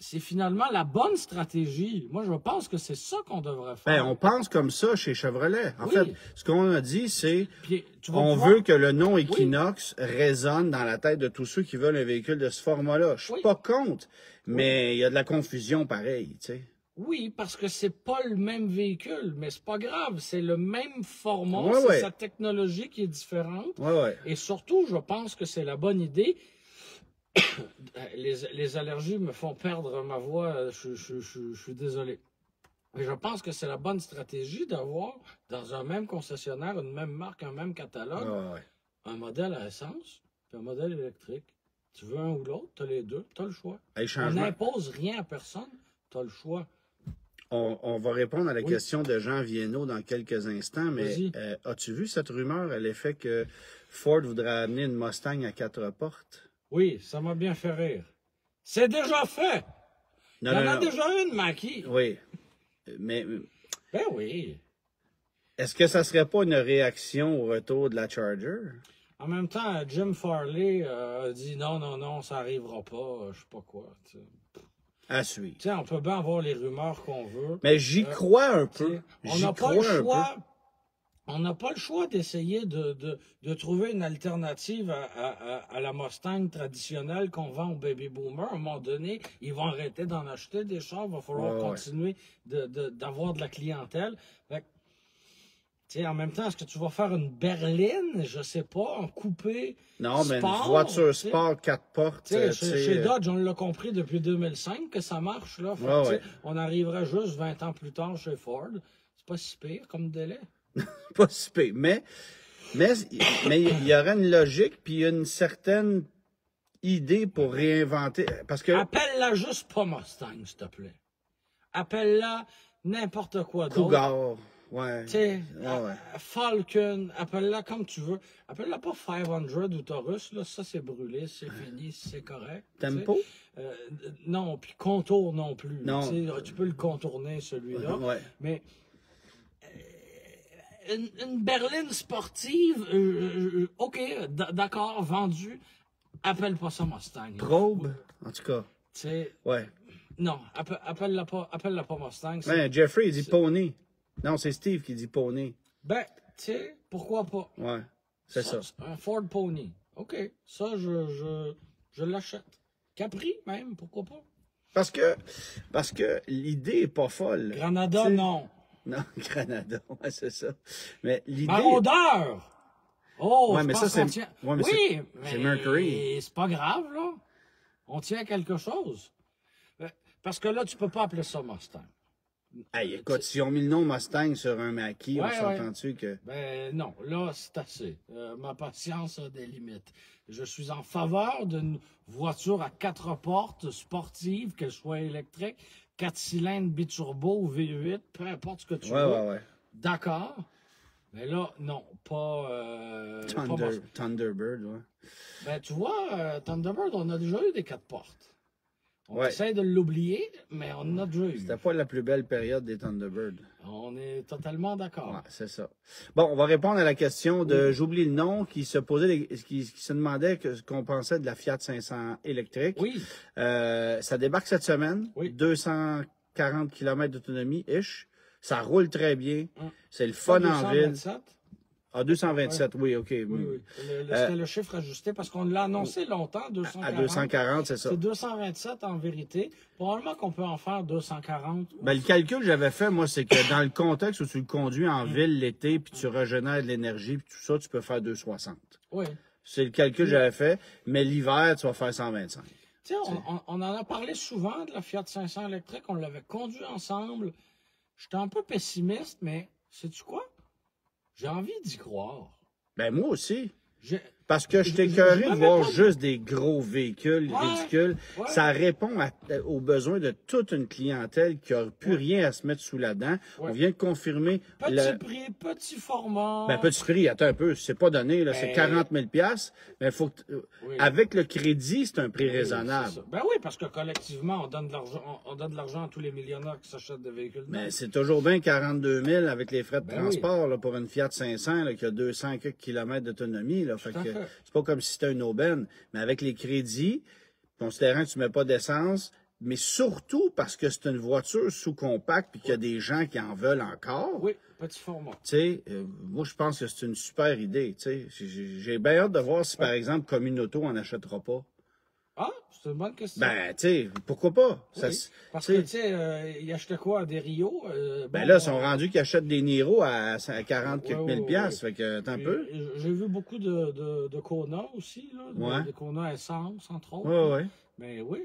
c'est finalement la bonne stratégie. Moi, je pense que c'est ça qu'on devrait faire. Ben, on pense comme ça chez Chevrolet. En fait, ce qu'on a dit, c'est on veut que le nom Equinox résonne dans la tête de tous ceux qui veulent un véhicule de ce format-là. Je suis pas contre, mais il y a de la confusion pareil, tu sais. Oui, parce que c'est pas le même véhicule, mais c'est pas grave, c'est le même format, sa technologie qui est différente. Et surtout, je pense que c'est la bonne idée. Les allergies me font perdre ma voix, je suis désolé. Mais je pense que c'est la bonne stratégie d'avoir, dans un même concessionnaire, une même marque, un même catalogue, un modèle à essence et un modèle électrique. Tu veux un ou l'autre, tu as les deux, tu as le choix. On n'impose rien à personne, tu as le choix. On va répondre à la question de Jean Viennot dans quelques instants, mais as-tu vu cette rumeur à l'effet que Ford voudrait amener une Mustang à 4 portes? Oui, ça m'a bien fait rire. C'est déjà fait! Il y en a déjà une, Mackie. Oui, mais... Ben oui. Est-ce que ça serait pas une réaction au retour de la Charger? En même temps, Jim Farley a dit non, ça n'arrivera pas, je sais pas quoi. T'sais. À suivre. T'sais, on peut bien avoir les rumeurs qu'on veut. Mais j'y crois un peu. On n'a pas le choix. On n'a pas le choix d'essayer de trouver une alternative à la Mustang traditionnelle qu'on vend aux baby boomers. À un moment donné, ils vont arrêter d'en acheter des chars. Il va falloir continuer d'avoir de la clientèle. Fait, en même temps, est-ce que tu vas faire une berline, je sais pas, en coupé non, sport, mais une voiture sport 4 portes. Chez Dodge, on l'a compris depuis 2005 que ça marche. Là. Fait, on arriverait juste 20 ans plus tard chez Ford. C'est pas si pire comme délai. Pas si pire. Mais il y aurait une logique puis une certaine idée pour réinventer. Parce que... Appelle-la juste pas Mustang, s'il te plaît. Appelle-la n'importe quoi d'autre. Cougar. Ouais. Falcon, appelle-la comme tu veux. Appelle-la pas 500 ou Taurus, là, ça c'est brûlé, c'est fini, c'est correct. Tempo? Non, puis contour non plus. Non. Tu peux le contourner, celui-là. Mais une berline sportive, OK, d'accord, vendue, appelle pas ça Mustang. Probe, en tout cas. Non, appelle-la pas Mustang. Jeffrey, il dit Pony. Non, c'est Steve qui dit Pony. Ben, tu sais, pourquoi pas? Ouais, c'est ça. Un Ford Pony. OK, ça, je l'achète. Capri, même, pourquoi pas? Parce que l'idée est pas folle. Granada, non. Non, Granada, ouais, c'est ça. Mais l'idée... Maraudeur! Oh, ouais, mais ça, c'est... Tient... Ouais, mais oui, c'est Mercury. C'est pas grave, là. On tient quelque chose. Parce que là, tu peux pas appeler ça Mustang. Hey, écoute, si on mis le nom Mustang sur un Mackie, on s'entend-tu que... Ben non, là, c'est assez. Ma patience a des limites. Je suis en faveur d'une voiture à 4 portes, sportive, qu'elle soit électrique, 4 cylindres biturbo ou V8, peu importe ce que tu veux. D'accord. Mais là, non, pas... Thunderbird, ouais. Ben, tu vois, Thunderbird, on a déjà eu des 4 portes. On essaie de l'oublier, mais on en a déjà eu. C'était pas la plus belle période des Thunderbird. On est totalement d'accord. Ouais, c'est ça. Bon, on va répondre à la question de, j'oublie le nom, qui se posait, qui se demandait ce qu'on pensait de la Fiat 500 électrique. Oui. Ça débarque cette semaine. Oui. 240 km d'autonomie, Ça roule très bien. C'est le fun en ville. Ah, 227, oui, OK. Oui. C'était le chiffre ajusté parce qu'on l'a annoncé longtemps, 240. À 240, c'est ça. C'est 227 en vérité. Probablement qu'on peut en faire 240. Ben, le calcul que j'avais fait, moi, c'est que dans le contexte où tu le conduis en ville l'été, puis tu régénères de l'énergie, puis tout ça, tu peux faire 260. Oui. C'est le calcul que j'avais fait, mais l'hiver, tu vas faire 125. Tu sais, on en a parlé souvent de la Fiat 500 électrique, on l'avait conduit ensemble. J'étais un peu pessimiste, mais sais-tu quoi? J'ai envie d'y croire. Ben, moi aussi. Parce que je t'écœurais de voir juste des gros véhicules ridicules. Ouais. Ça répond aux besoins de toute une clientèle qui n'a plus rien à se mettre sous la dent. Ouais. On vient de confirmer... Petit prix, petit format... Ben, petit prix, attends un peu, c'est pas donné, là, c'est 40 000 $. Mais faut que, avec le crédit, c'est un prix raisonnable. Ben oui, parce que collectivement, on donne de l'argent à tous les millionnaires qui s'achètent des véhicules. Mais c'est toujours bien 42 000 avec les frais de transport là, pour une Fiat 500 là, qui a 200 km d'autonomie. Fait que c'est pas comme si c'était une aubaine, mais avec les crédits, considérant que tu mets pas d'essence, mais surtout parce que c'est une voiture sous-compacte puis qu'il y a des gens qui en veulent encore. Oui, petit format. Tu sais, moi, je pense que c'est une super idée. Tu sais, j'ai bien hâte de voir si, par exemple, Communauto en achètera pas. Ah, c'est une bonne question. Ben, tu sais, pourquoi pas? Oui, parce que, tu sais, ils achetaient quoi? Des Rio? Ben là, ils sont rendus qu'ils achètent des Niro à 40 quelques mille piastres. Fait que, attends un peu. J'ai vu beaucoup de Kona aussi, là. Des Kona essence, entre autres. Ouais, ouais. Mais oui.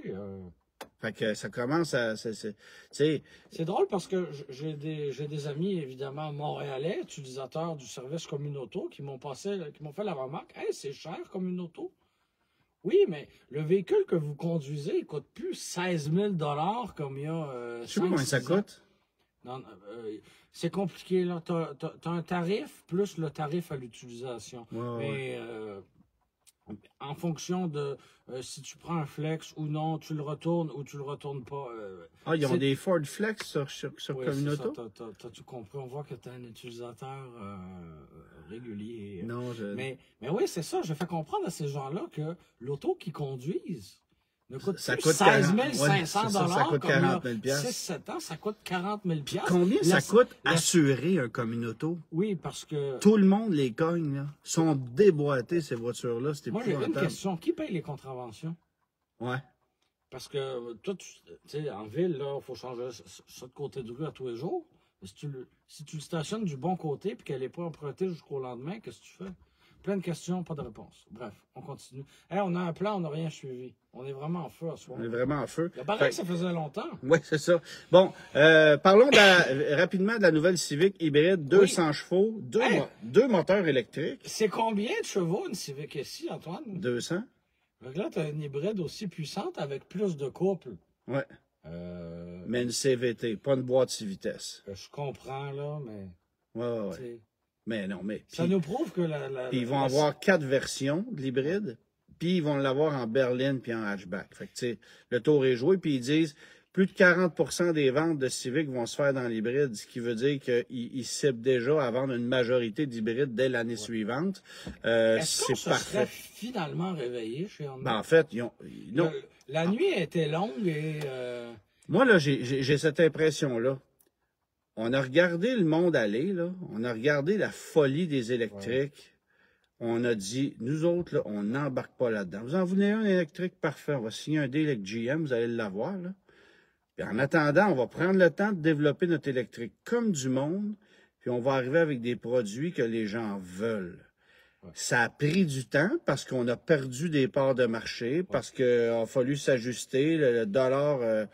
Fait que ça commence à... C'est drôle parce que j'ai des amis, évidemment, montréalais, utilisateurs du service Communauto, qui m'ont fait la remarque. Hey, c'est cher, Communauto. Oui, mais le véhicule que vous conduisez, il coûte plus 16 000 comme il y a je sais pas combien ça coûte. Non, c'est compliqué, là. Tu as un tarif plus le tarif à l'utilisation. Mais en fonction de si tu prends un flex ou non, tu le retournes ou tu le retournes pas. Ils ont des Ford Flex sur oui, Communauto? T'as tout compris. On voit que tu es un utilisateur régulier. Non, mais oui, c'est ça. Je fais comprendre à ces gens-là que l'auto qu'ils conduisent ne coûte ça plus coûte 16 500 ça coûte 40 000 6-7 ans, ça coûte 40 000 Combien ça coûte assurer un Communauto? Oui, parce que... Tout le monde les cogne, là. Ils sont déboîtés, ces voitures-là. Moi, j'ai une question. Qui paye les contraventions? Ouais. Parce que, toi, tu sais, en ville, là, il faut changer ça de côté de rue à tous les jours. Mais si tu le stationnes du bon côté puis qu'elle n'est pas empruntée jusqu'au lendemain, qu'est-ce que tu fais? Plein de questions, pas de réponse. Bref, on continue. Hey, on a un plan, on n'a rien suivi. On est vraiment en feu à soir. On est vraiment en feu. Il paraît que ça faisait longtemps. Oui, c'est ça. Bon, parlons rapidement de la nouvelle Civic hybride, 200 chevaux, deux moteurs électriques. C'est combien de chevaux une Civic ici, Antoine? 200. Donc là, tu as une hybride aussi puissante avec plus de couple. Oui. Mais une CVT, pas une boîte 6 vitesses. Je comprends, là, mais... Oui. Mais non, mais... Ça nous prouve que ils vont avoir 4 versions de l'hybride, puis ils vont l'avoir en berline puis en hatchback. Fait que, tu sais, le tour est joué, puis ils disent plus de 40% des ventes de Civic vont se faire dans l'hybride, ce qui veut dire qu'ils ciblent déjà à vendre une majorité d'hybrides dès l'année suivante. Est-ce qu'on se serait finalement réveillé chez Honda? Ben, en fait, non. La nuit a été longue et... Moi, là, j'ai cette impression-là. On a regardé le monde aller, là. On a regardé la folie des électriques. On a dit, nous autres, là, on n'embarque pas là-dedans. Vous en voulez un électrique parfait, on va signer un deal avec GM, vous allez l'avoir, là. Puis en attendant, on va prendre le temps de développer notre électrique comme du monde, puis on va arriver avec des produits que les gens veulent. Ça a pris du temps parce qu'on a perdu des parts de marché, parce qu'il a fallu s'ajuster. Le dollar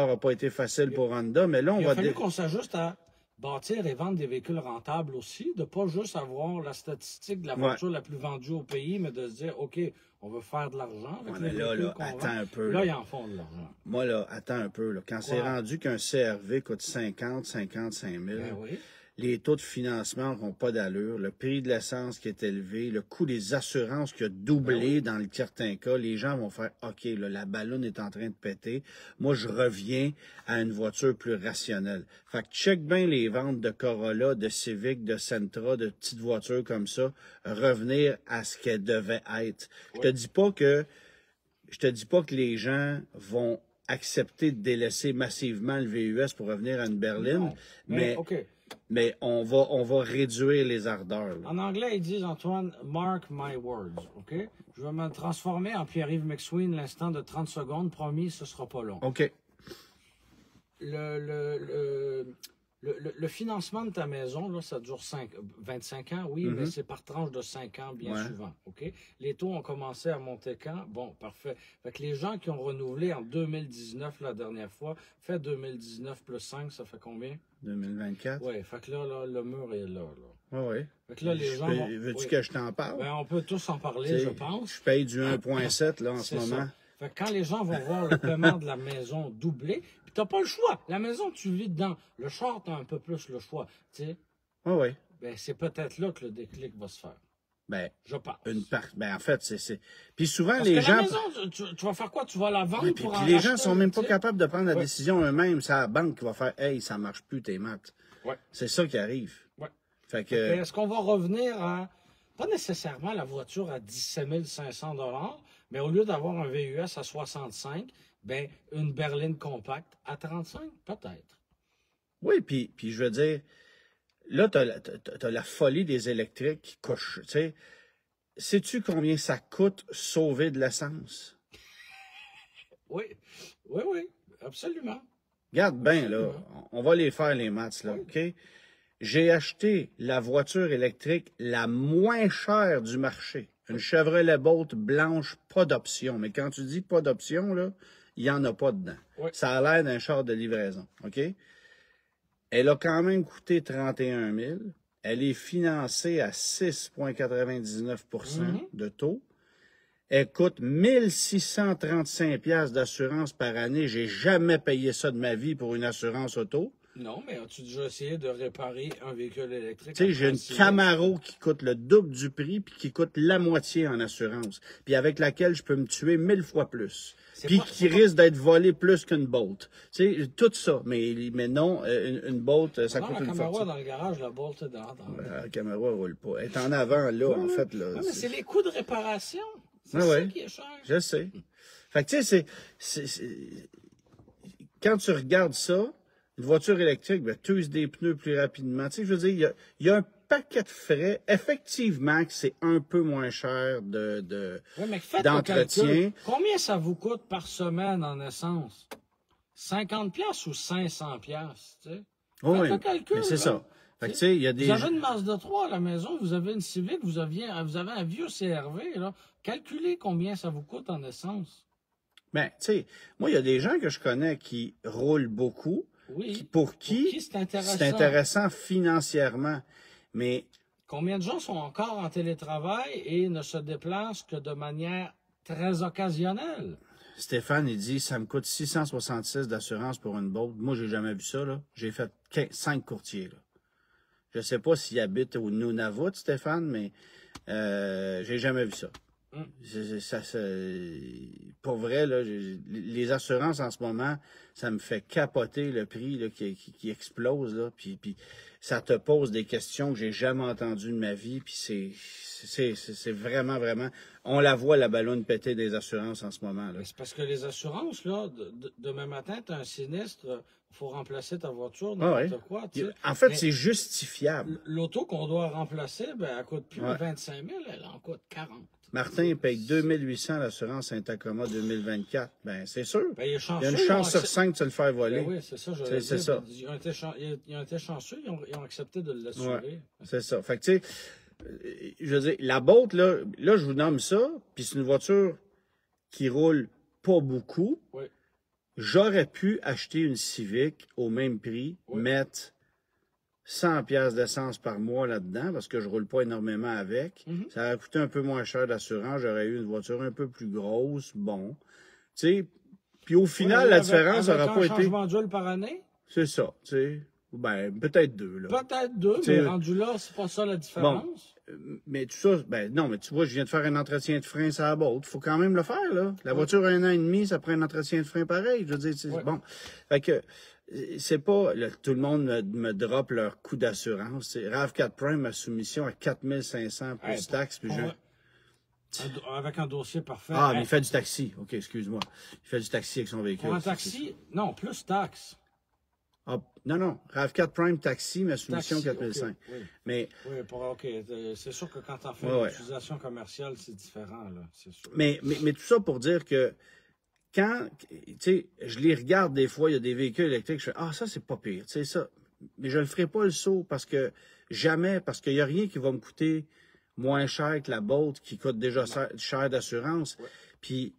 n'a pas été facile pour Honda, mais là, on va... Il a fallu qu'on s'ajuste à bâtir et vendre des véhicules rentables aussi, de pas juste avoir la statistique de la voiture la plus vendue au pays, mais de se dire, OK, on veut faire de l'argent avec les véhicules qu'on attends un peu. Là, ils en font de l'argent. Moi, là, attends un peu. Là. Quand c'est rendu qu'un CRV coûte 55 000, les taux de financement n'ont pas d'allure, le prix de l'essence qui est élevé, le coût des assurances qui a doublé dans certains cas, les gens vont faire « OK, là, la ballonne est en train de péter. Moi, je reviens à une voiture plus rationnelle. » Fait que check bien les ventes de Corolla, de Civic, de Sentra, de petites voitures comme ça, revenir à ce qu'elles devaient être. Je te dis pas que les gens vont accepter de délaisser massivement le VUS pour revenir à une berline, mais on va réduire les ardeurs. Là. En anglais, ils disent, Antoine, « Mark my words », OK? Je vais me transformer en Pierre-Yves McSween l'instant de 30 secondes. Promis, ce sera pas long. OK. Le financement de ta maison, là, ça dure 25 ans, oui, mais c'est par tranche de 5 ans bien souvent. OK? Les taux ont commencé à monter quand? Bon, parfait. Fait que les gens qui ont renouvelé en 2019 la dernière fois, fait 2019 plus 5, ça fait combien? 2024. Oui, fait que là, le mur est là. Oui. Fait que là, les gens veux-tu que je t'en parle? Ben, on peut tous en parler, je pense. Je paye du 1,7 là en ce moment. Ça. Fait que quand les gens vont voir le paiement de la maison doublé, puis t'as pas le choix. La maison, tu vis dedans. Le char, t'as un peu plus le choix. Tu sais? Oui. Ben, c'est peut-être là que le déclic va se faire. Ben, je pense. En fait, c'est. Puis souvent, parce les que gens. La maison, tu vas faire quoi? Tu vas la vendre pour puis les gens sont même pas capables de prendre la décision eux-mêmes. C'est la banque qui va faire hey, ça marche plus tes maths. C'est ça qui arrive. Fait que. Est-ce qu'on va revenir à. Pas nécessairement la voiture à 17 500 $, Mais au lieu d'avoir un VUS à 65, ben, une berline compacte à 35, peut-être. Oui, puis je veux dire, là, t'as la folie des électriques qui couchent, tu sais. Sais-tu combien ça coûte sauver de l'essence? Oui, oui, oui, absolument. Regarde bien, là, on va les faire, les maths, là, Oui. OK? J'ai acheté la voiture électrique la moins chère du marché. Une Chevrolet Bolt blanche, pas d'option. Mais quand tu dis pas d'option, là, il n'y en a pas dedans. Oui. Ça a l'air d'un char de livraison, OK? Elle a quand même coûté 31 000. Elle est financée à 6,99 de taux. Elle coûte 1635 $ d'assurance par année. J'ai jamais payé ça de ma vie pour une assurance auto. Non, mais as-tu déjà essayé de réparer un véhicule électrique? Tu sais, j'ai une Camaro qui coûte le double du prix puis qui coûte la moitié en assurance. Puis avec laquelle je peux me tuer 1000 fois plus. Puis qui risque d'être volée plus qu'une Bolt. Tu sais, tout ça. Mais non, une Bolt, ça coûte une fortune. La Camaro dans le garage, la Bolt est dans. La Camaro, elle roule pas. Elle est en avant, là, en fait. Là, mais c'est les coûts de réparation. C'est ça qui est cher. Je sais. Fait que, tu sais, quand tu regardes ça, une voiture électrique, ben, tu uses des pneus plus rapidement. Tu sais, je veux dire, il y a un paquet de frais. Effectivement, que c'est un peu moins cher d'entretien. Combien ça vous coûte par semaine en essence? 50$ ou 500$, tu sais? Oui, le calcul, c'est ça. Fait que, tu sais, il y a des... Vous avez une Mazda 3 à la maison, vous avez une Civic, vous avez un vieux CR-V, là. Calculez combien ça vous coûte en essence. Ben, tu sais, moi, il y a des gens que je connais qui roulent beaucoup, pour qui c'est intéressant financièrement. Mais combien de gens sont encore en télétravail et ne se déplacent que de manière très occasionnelle? Stéphane, il dit, ça me coûte 666 d'assurance pour une Bolt. Moi, j'ai jamais vu ça, là. J'ai fait 5 courtiers, là. Je sais pas s'il habite au Nunavut, Stéphane, mais j'ai jamais vu ça. Pour vrai, là, les assurances en ce moment, ça me fait capoter le prix là, qui explose. Là, puis ça te pose des questions que j'ai jamais entendues de ma vie. Puis c'est vraiment, vraiment... On la voit, la ballonne péter des assurances en ce moment. C'est parce que les assurances, là, demain matin, tu as un sinistre, il faut remplacer ta voiture, n'importe quoi. Tu sais. En fait, c'est justifiable. L'auto qu'on doit remplacer, ben, elle coûte plus de 25 000, elle en coûte 40. Martin paye 2800 l'assurance Saint-Acoma 2024. Ben, c'est sûr. Ben, il y a une chance sur 5 de se le faire voler. Ben oui, c'est ça, c'est ça. Ils ont été chanceux, ils ont accepté de l'assurer. Ouais, c'est ça. Fait que, tu sais, je veux dire, la Bolt, là, je vous nomme ça, puis c'est une voiture qui roule pas beaucoup. Oui. J'aurais pu acheter une Civic au même prix, mettre 100 $ d'essence par mois là-dedans, parce que je roule pas énormément avec. Ça aurait coûté un peu moins cher d'assurance. J'aurais eu une voiture un peu plus grosse. Bon. Tu sais, puis au final, la différence n'aura pas été... un changement d'huile par année? C'est ça, tu sais. Ben, peut-être 2, là. Peut-être 2, mais rendu là, c'est pas ça la différence. Bon, mais tout ça, ben non, mais tu vois, je viens de faire un entretien de frein sur la Bolt. Il faut quand même le faire, là. La voiture a 1 an et demi, ça prend un entretien de frein pareil. Je veux dire, c'est bon. Fait que... c'est pas... Là, tout le monde me drop leur coût d'assurance. RAV4 Prime, ma soumission à 4500 plus taxes. Puis avec un dossier parfait. Ah, mais il fait du taxi. OK, excuse-moi. Il fait du taxi avec son véhicule. Un taxi? Non, plus taxes. Ah, non. RAV4 Prime taxi, ma soumission 4500. Okay, oui. Mais... Oui, OK. C'est sûr que quand tu en fais une utilisation commerciale, c'est différent, là. C'est sûr. Mais tout ça pour dire que quand, tu sais, je les regarde des fois, il y a des véhicules électriques, je fais, ah, ça, c'est pas pire, tu sais, ça. Mais je le ferai pas le saut parce qu'il n'y a rien qui va me coûter moins cher que la Bolt qui coûte déjà cher d'assurance. Ouais. Puis,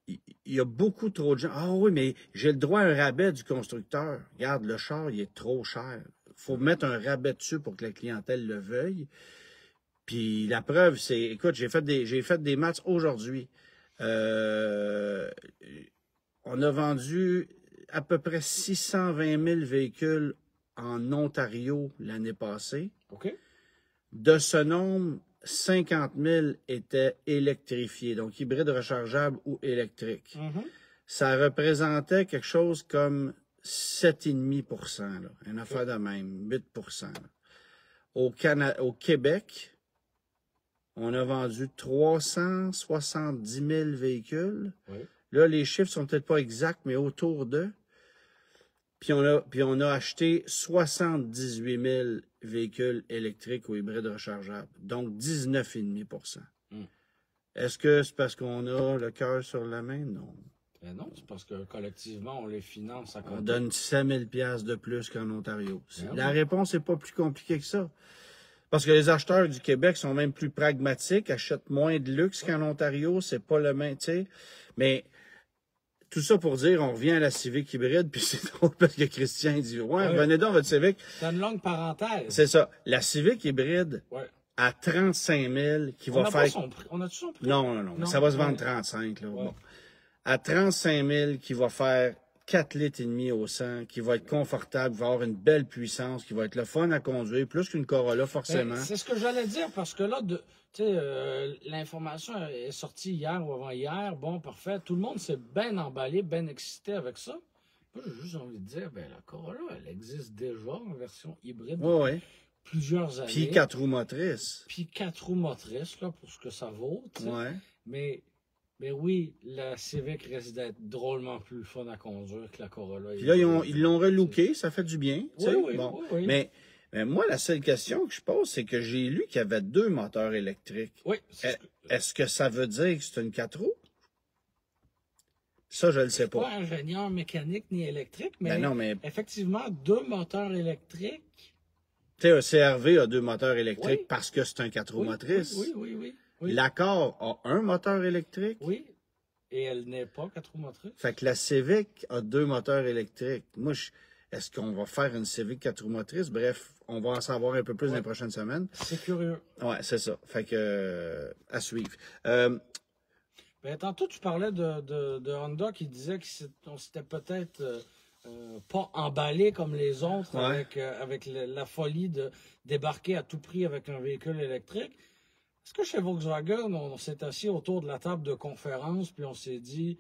il y a beaucoup trop de gens. Ah oui, mais j'ai le droit à un rabais du constructeur. Regarde, le char, il est trop cher. Faut mettre un rabais dessus pour que la clientèle le veuille. Puis, la preuve, c'est, écoute, j'ai fait des maths aujourd'hui. On a vendu à peu près 620 000 véhicules en Ontario l'année passée. OK. De ce nombre, 50 000 étaient électrifiés, donc hybrides rechargeables ou électriques. Ça représentait quelque chose comme 7,5 %, là, une affaire de même, 8 %. Au Québec, on a vendu 370 000 véhicules. Oui. Là, les chiffres sont peut-être pas exacts, mais autour d'eux. Puis on a acheté 78 000 véhicules électriques ou hybrides rechargeables, donc 19,5 %. Est-ce que c'est parce qu'on a le cœur sur la main? Non. Ben non, c'est parce que collectivement, on les finance à côté. On donne 5 000 $ de plus qu'en Ontario. Ben La oui. réponse n'est pas plus compliquée que ça. Parce que les acheteurs du Québec sont même plus pragmatiques, achètent moins de luxe qu'en Ontario, c'est pas le même, tu sais. Mais tout ça pour dire, on revient à la Civic hybride, puis c'est drôle parce que Christian dit, ouais, venez donc votre Civic. C'est une longue parenthèse. C'est ça. La Civic hybride, Ouais. à 35 000, qui va faire... On a-tu son prix? Non. Ça va se vendre 35, là. Ouais. Bon. À 35 000, qui va faire 4 litres et demi au 100, qui va être confortable, qui va avoir une belle puissance, qui va être le fun à conduire, plus qu'une Corolla, forcément. C'est ce que j'allais dire, parce que là, l'information est sortie hier ou avant-hier. Bon, parfait. Tout le monde s'est bien emballé, bien excité avec ça. Moi, j'ai juste envie de dire, ben la Corolla, elle existe déjà en version hybride Oui. plusieurs années. Puis 4 roues motrices. Puis 4 roues motrices, là, pour ce que ça vaut. Ouais. Mais oui, la Civic risque d'être drôlement plus fun à conduire que la Corolla. Puis là, ils l'ont relooké, ça fait du bien. Oui. Mais moi, la seule question que je pose, c'est que j'ai lu qu'il y avait 2 moteurs électriques. Oui. Est-ce que ça veut dire que c'est une 4 roues? Ça, je ne le sais pas. Pas ingénieur mécanique ni électrique, mais, Ben non, mais effectivement, 2 moteurs électriques. tu sais, un CR-V a 2 moteurs électriques Oui. parce que c'est un 4 roues motrices. Oui. L'Accord a un moteur électrique. Oui. Et elle n'est pas 4 roues motrices. Fait que la Civic a 2 moteurs électriques. Moi, est-ce qu'on va faire une Civic 4 roues motrices? Bref, on va en savoir un peu plus dans les prochaines semaines. C'est curieux. Ouais, c'est ça. Fait que, à suivre. Tantôt, tu parlais de Honda qui disait qu'on s'était peut-être pas emballé comme les autres avec la folie de débarquer à tout prix avec un véhicule électrique. Est-ce que chez Volkswagen, on s'est assis autour de la table de conférence puis on s'est dit,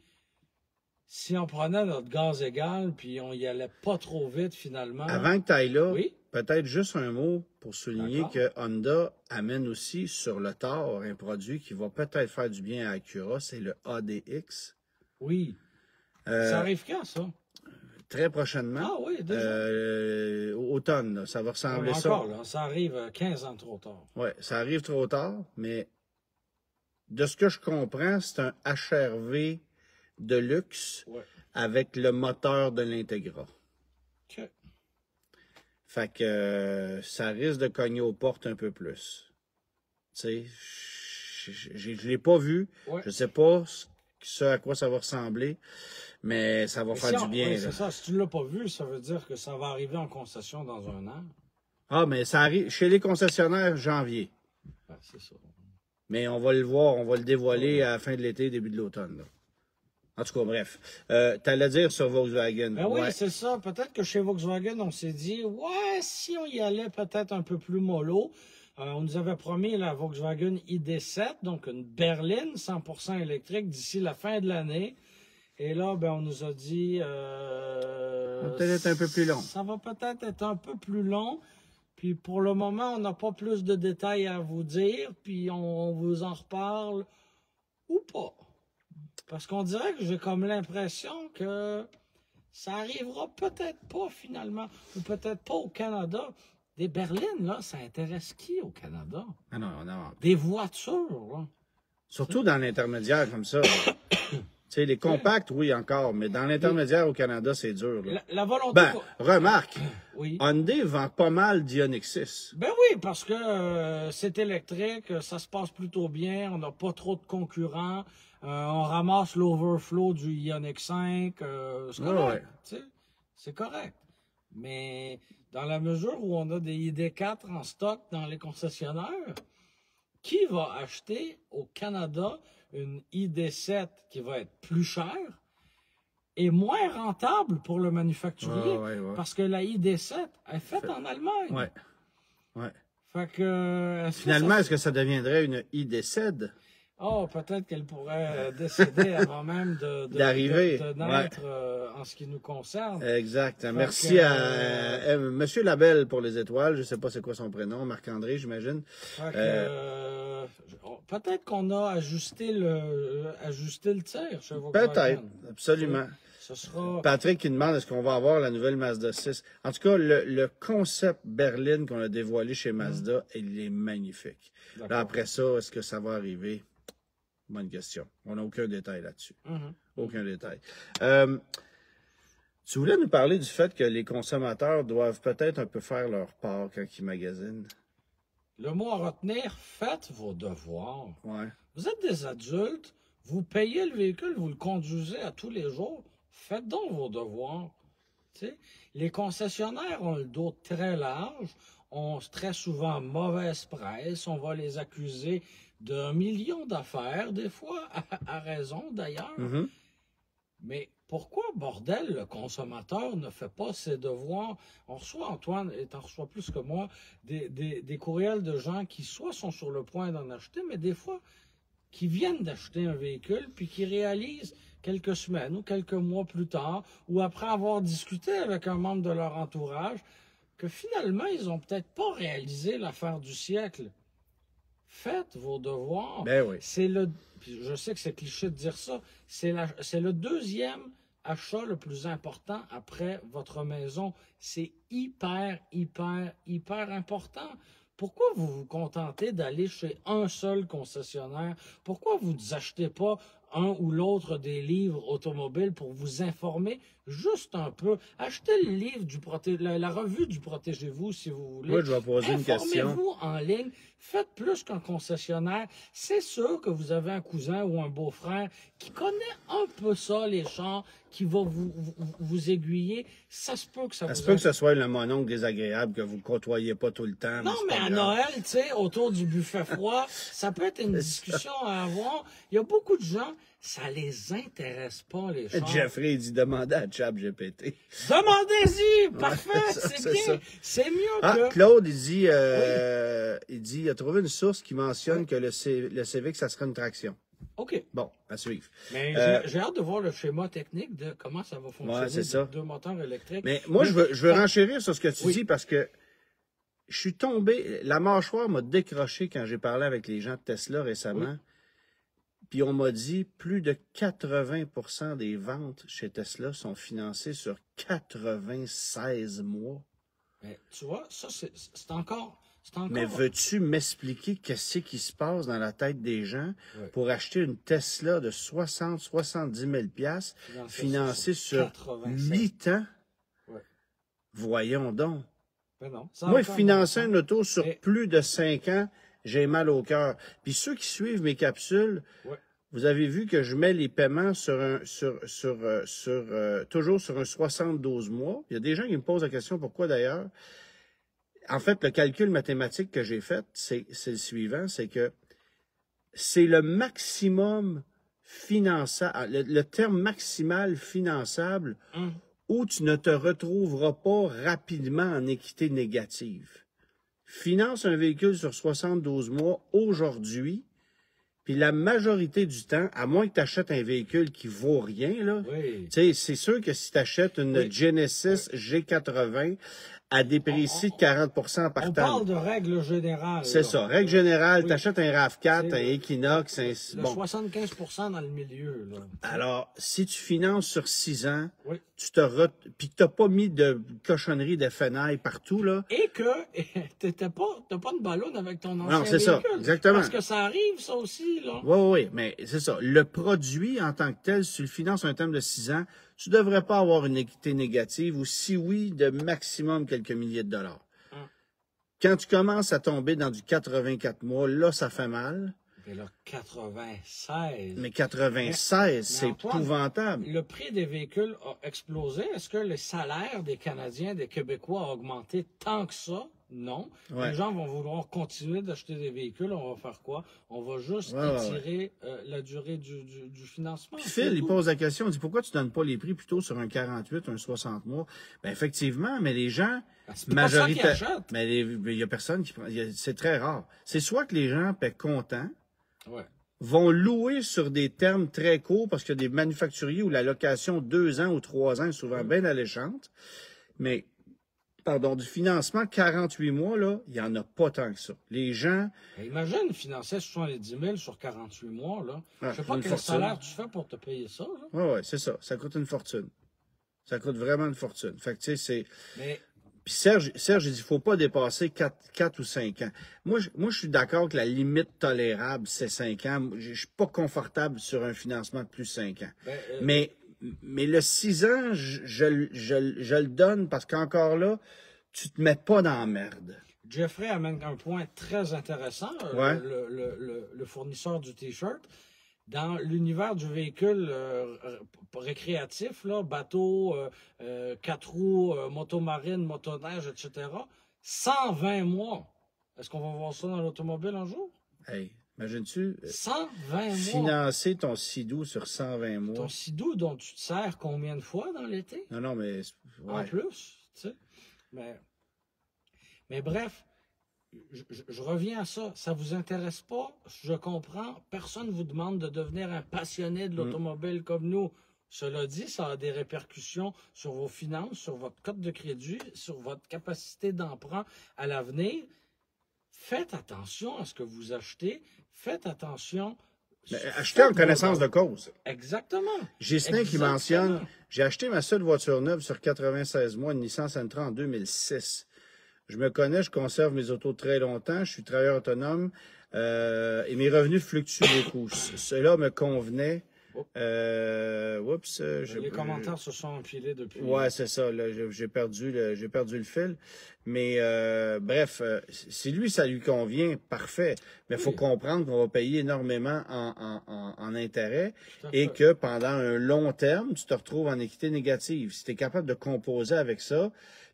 si on prenait notre gaz égal puis on y allait pas trop vite finalement... Avant que tu ailles là, oui? peut-être juste un mot pour souligner que Honda amène aussi sur le tard un produit qui va peut-être faire du bien à Acura, c'est le ADX. Oui. Ça arrive quand, ça? Très prochainement. Ah oui, déjà. Automne, là, ça va ressembler encore, là, ça arrive 15 ans trop tard. Oui, ça arrive trop tard, mais de ce que je comprends, c'est un HRV de luxe avec le moteur de l'Integra. OK. Fait que ça risque de cogner aux portes un peu plus. Tu sais, je l'ai pas vu. Ouais. Je sais pas ce à quoi ça va ressembler, mais ça va faire du bien. C'est ça. Si tu l'as pas vu, ça veut dire que ça va arriver en concession dans un an. Ah, mais ça arrive chez les concessionnaires janvier. Ben, c'est ça. Mais on va le voir, on va le dévoiler à la fin de l'été, début de l'automne. En tout cas, bref. T'allais dire sur Volkswagen. Ben oui, c'est ça. Peut-être que chez Volkswagen, on s'est dit, si on y allait peut-être un peu plus mollo. On nous avait promis la Volkswagen ID7, donc une berline 100% électrique d'ici la fin de l'année. Et là, on nous a dit... ça va peut-être être un peu plus long. Ça va peut-être être un peu plus long. Puis pour le moment, on n'a pas plus de détails à vous dire. Puis on vous en reparle ou pas. Parce qu'on dirait que j'ai comme l'impression que ça arrivera peut-être pas finalement. Ou peut-être pas au Canada. Des berlines, là, ça intéresse qui au Canada? Ah non. Des voitures, là. Surtout dans l'intermédiaire comme ça. Tu sais, les compacts, oui, encore, mais dans l'intermédiaire au Canada, c'est dur. Là. La volonté... Remarque, oui. Hyundai vend pas mal d'Ioniq 6. Ben oui, parce que c'est électrique, ça se passe plutôt bien, on n'a pas trop de concurrents, on ramasse l'overflow du Ioniq 5, c'est correct, c'est correct. Mais dans la mesure où on a des ID4 en stock dans les concessionnaires, qui va acheter au Canada une ID7 qui va être plus chère et moins rentable pour le manufacturier? Parce que la ID7 est faite en Allemagne. Ouais. Fait que... Finalement, est-ce que ça deviendrait une ID7? Oh, peut-être qu'elle pourrait décéder avant même d'arriver, de naître en ce qui nous concerne. Exact. Merci à Monsieur Labelle pour les étoiles. Je sais pas c'est quoi son prénom, Marc-André, j'imagine. Peut-être qu'on a ajusté le tir chez Volkswagen. Peut-être, absolument. Ce sera... Patrick qui demande est-ce qu'on va avoir la nouvelle Mazda 6. En tout cas, le concept berline qu'on a dévoilé chez Mazda, il est magnifique. Là, après ça, est-ce que ça va arriver? Bonne question. On n'a aucun détail là-dessus. Aucun détail. Tu voulais nous parler du fait que les consommateurs doivent peut-être un peu faire leur part quand ils magasinent. Le mot à retenir, faites vos devoirs. Ouais. Vous êtes des adultes, vous payez le véhicule, vous le conduisez à tous les jours. Faites donc vos devoirs. T'sais, les concessionnaires ont le dos très large, ont très souvent mauvaise presse, on va les accuser d'1 million d'affaires, des fois, à raison d'ailleurs. Mais pourquoi, bordel, le consommateur ne fait pas ses devoirs? On reçoit, Antoine, et t'en reçois plus que moi, des courriels de gens qui soit sont sur le point d'en acheter, mais des fois, qui viennent d'acheter un véhicule, puis qui réalisent quelques semaines ou quelques mois plus tard, ou après avoir discuté avec un membre de leur entourage, que finalement, ils n'ont peut-être pas réalisé l'affaire du siècle. Faites vos devoirs. Ben oui. Je sais que c'est cliché de dire ça, c'est le deuxième achat le plus important après votre maison. C'est hyper, hyper, hyper important. Pourquoi vous vous contentez d'aller chez un seul concessionnaire? Pourquoi vous n'achetez pas un ou l'autre des livres automobiles pour vous informer juste un peu? Achetez le livre la revue du Protégez-vous si vous voulez. Moi, je vais poser une question. Informez-vous en ligne. Faites plus qu'un concessionnaire. C'est sûr que vous avez un cousin ou un beau-frère qui connaît un peu ça, les chars, qui va vous aiguiller. Ça se peut que ça se peut que ce soit le mononcle désagréable que vous côtoyez pas tout le temps. Non, mais à Noël, tu sais, autour du buffet froid, ça peut être une discussion à avoir. Il y a beaucoup de gens, ça les intéresse pas, les chars. Jeffrey dit demandez à ChatGPT. Demandez-y! Parfait! C'est bien! C'est mieux que... Claude, il dit, il a trouvé une source qui mentionne que le Civic, ça sera une traction. OK. Bon, à suivre. Mais j'ai hâte de voir le schéma technique de comment ça va fonctionner. Ouais, c'est ça. Deux moteurs électriques. Mais moi, je veux renchérir sur ce que tu dis parce que je suis tombé, la mâchoire m'a décroché quand j'ai parlé avec les gens de Tesla récemment. Puis on m'a dit plus de 80% des ventes chez Tesla sont financées sur 96 mois. Mais tu vois, ça, c'est encore... Mais veux-tu m'expliquer qu'est-ce qui se passe dans la tête des gens pour acheter une Tesla de 70 000 $ financée sur 8 ans? Voyons donc. Ben non, moi, financer une auto sur plus de 5 ans, j'ai mal au cœur. Puis ceux qui suivent mes capsules, vous avez vu que je mets les paiements toujours sur un 72 mois. Il y a des gens qui me posent la question pourquoi d'ailleurs. En fait, le calcul mathématique que j'ai fait, c'est le suivant, c'est que c'est le maximum finançable, le terme maximal finançable où tu ne te retrouveras pas rapidement en équité négative. Finance un véhicule sur 72 mois aujourd'hui, puis la majorité du temps, à moins que tu achètes un véhicule qui vaut rien, là, c'est sûr que si tu achètes une Genesis G80, à déprécier de 40% par temps. On parle de règle générale. C'est ça. Règle générale, tu achètes un RAV4, un Equinox, un... Le 75% dans le milieu. Là. Alors, si tu finances sur 6 ans, puis que tu n'as pas mis de cochonnerie de fenaille partout, là... Et que tu n'as pas de ballonne avec ton ancien véhicule. Non, c'est ça, exactement. Parce que ça arrive, ça aussi, là. Oui, mais c'est ça. Le produit, en tant que tel, si tu le finances un terme de 6 ans, tu ne devrais pas avoir une équité négative ou si oui, de maximum quelques milliers de dollars. Quand tu commences à tomber dans du 84 mois, là, ça fait mal. Mais là, 96. Mais 96, c'est épouvantable. Le prix des véhicules a explosé. Est-ce que les salaires des Canadiens, des Québécois ont augmenté tant que ça? Non. Les gens vont vouloir continuer d'acheter des véhicules. On va faire quoi? On va juste étirer la durée du financement. Puis Phil, il pose la question, il dit pourquoi tu ne donnes pas les prix plutôt sur un 48, un 60 mois? Ben effectivement, mais les gens, majoritairement, mais il y a personne qui prend. C'est très rare. C'est soit que les gens paient comptant, vont louer sur des termes très courts parce qu'il y a des manufacturiers où la location 2 ans ou 3 ans est souvent bien alléchante. Mais, pardon, du financement 48 mois, là, il n'y en a pas tant que ça. Les gens... Imagine financer 70 000 sur 48 mois, là. Ah, Je sais pas quel salaire tu fais pour te payer ça, là. Oui, c'est ça. Ça coûte une fortune. Ça coûte vraiment une fortune. Fait que, tu sais, c'est... Mais... Puis Serge, il dit, il ne faut pas dépasser 4 ou 5 ans. Moi, je suis d'accord que la limite tolérable, c'est 5 ans. Je suis pas confortable sur un financement de plus de 5 ans. Mais le 6 ans, je le donne parce qu'encore là, tu te mets pas dans la merde. Jeffrey amène un point très intéressant, le fournisseur du T-shirt. Dans l'univers du véhicule récréatif, là, bateau, 4 roues, motomarine, motoneige, etc., 120 mois. Est-ce qu'on va voir ça dans l'automobile un jour? Hey, imagines-tu? 120 mois. Financer ton Sidou sur 120 mois. Ton Sidou dont tu te sers combien de fois dans l'été? Non, mais... Ouais. En plus, tu sais. Mais bref, je reviens à ça. Ça vous intéresse pas? Je comprends. Personne ne vous demande de devenir un passionné de l'automobile comme nous. Cela dit, ça a des répercussions sur vos finances, sur votre cote de crédit, sur votre capacité d'emprunt à l'avenir. Faites attention à ce que vous achetez. Faites attention. Achetez en connaissance de cause. Exactement. Ghislain qui mentionne, j'ai acheté ma seule voiture neuve sur 96 mois, une Nissan Sentra en 2006. Je me connais, je conserve mes autos très longtemps, je suis travailleur autonome et mes revenus fluctuent beaucoup. Cela me convenait. Les commentaires se sont empilés depuis. Ouais, c'est ça. J'ai perdu le fil. Mais bref, si lui, ça lui convient, parfait. Mais il faut comprendre qu'on va payer énormément en intérêts et que pendant un long terme, tu te retrouves en équité négative. Si tu es capable de composer avec ça,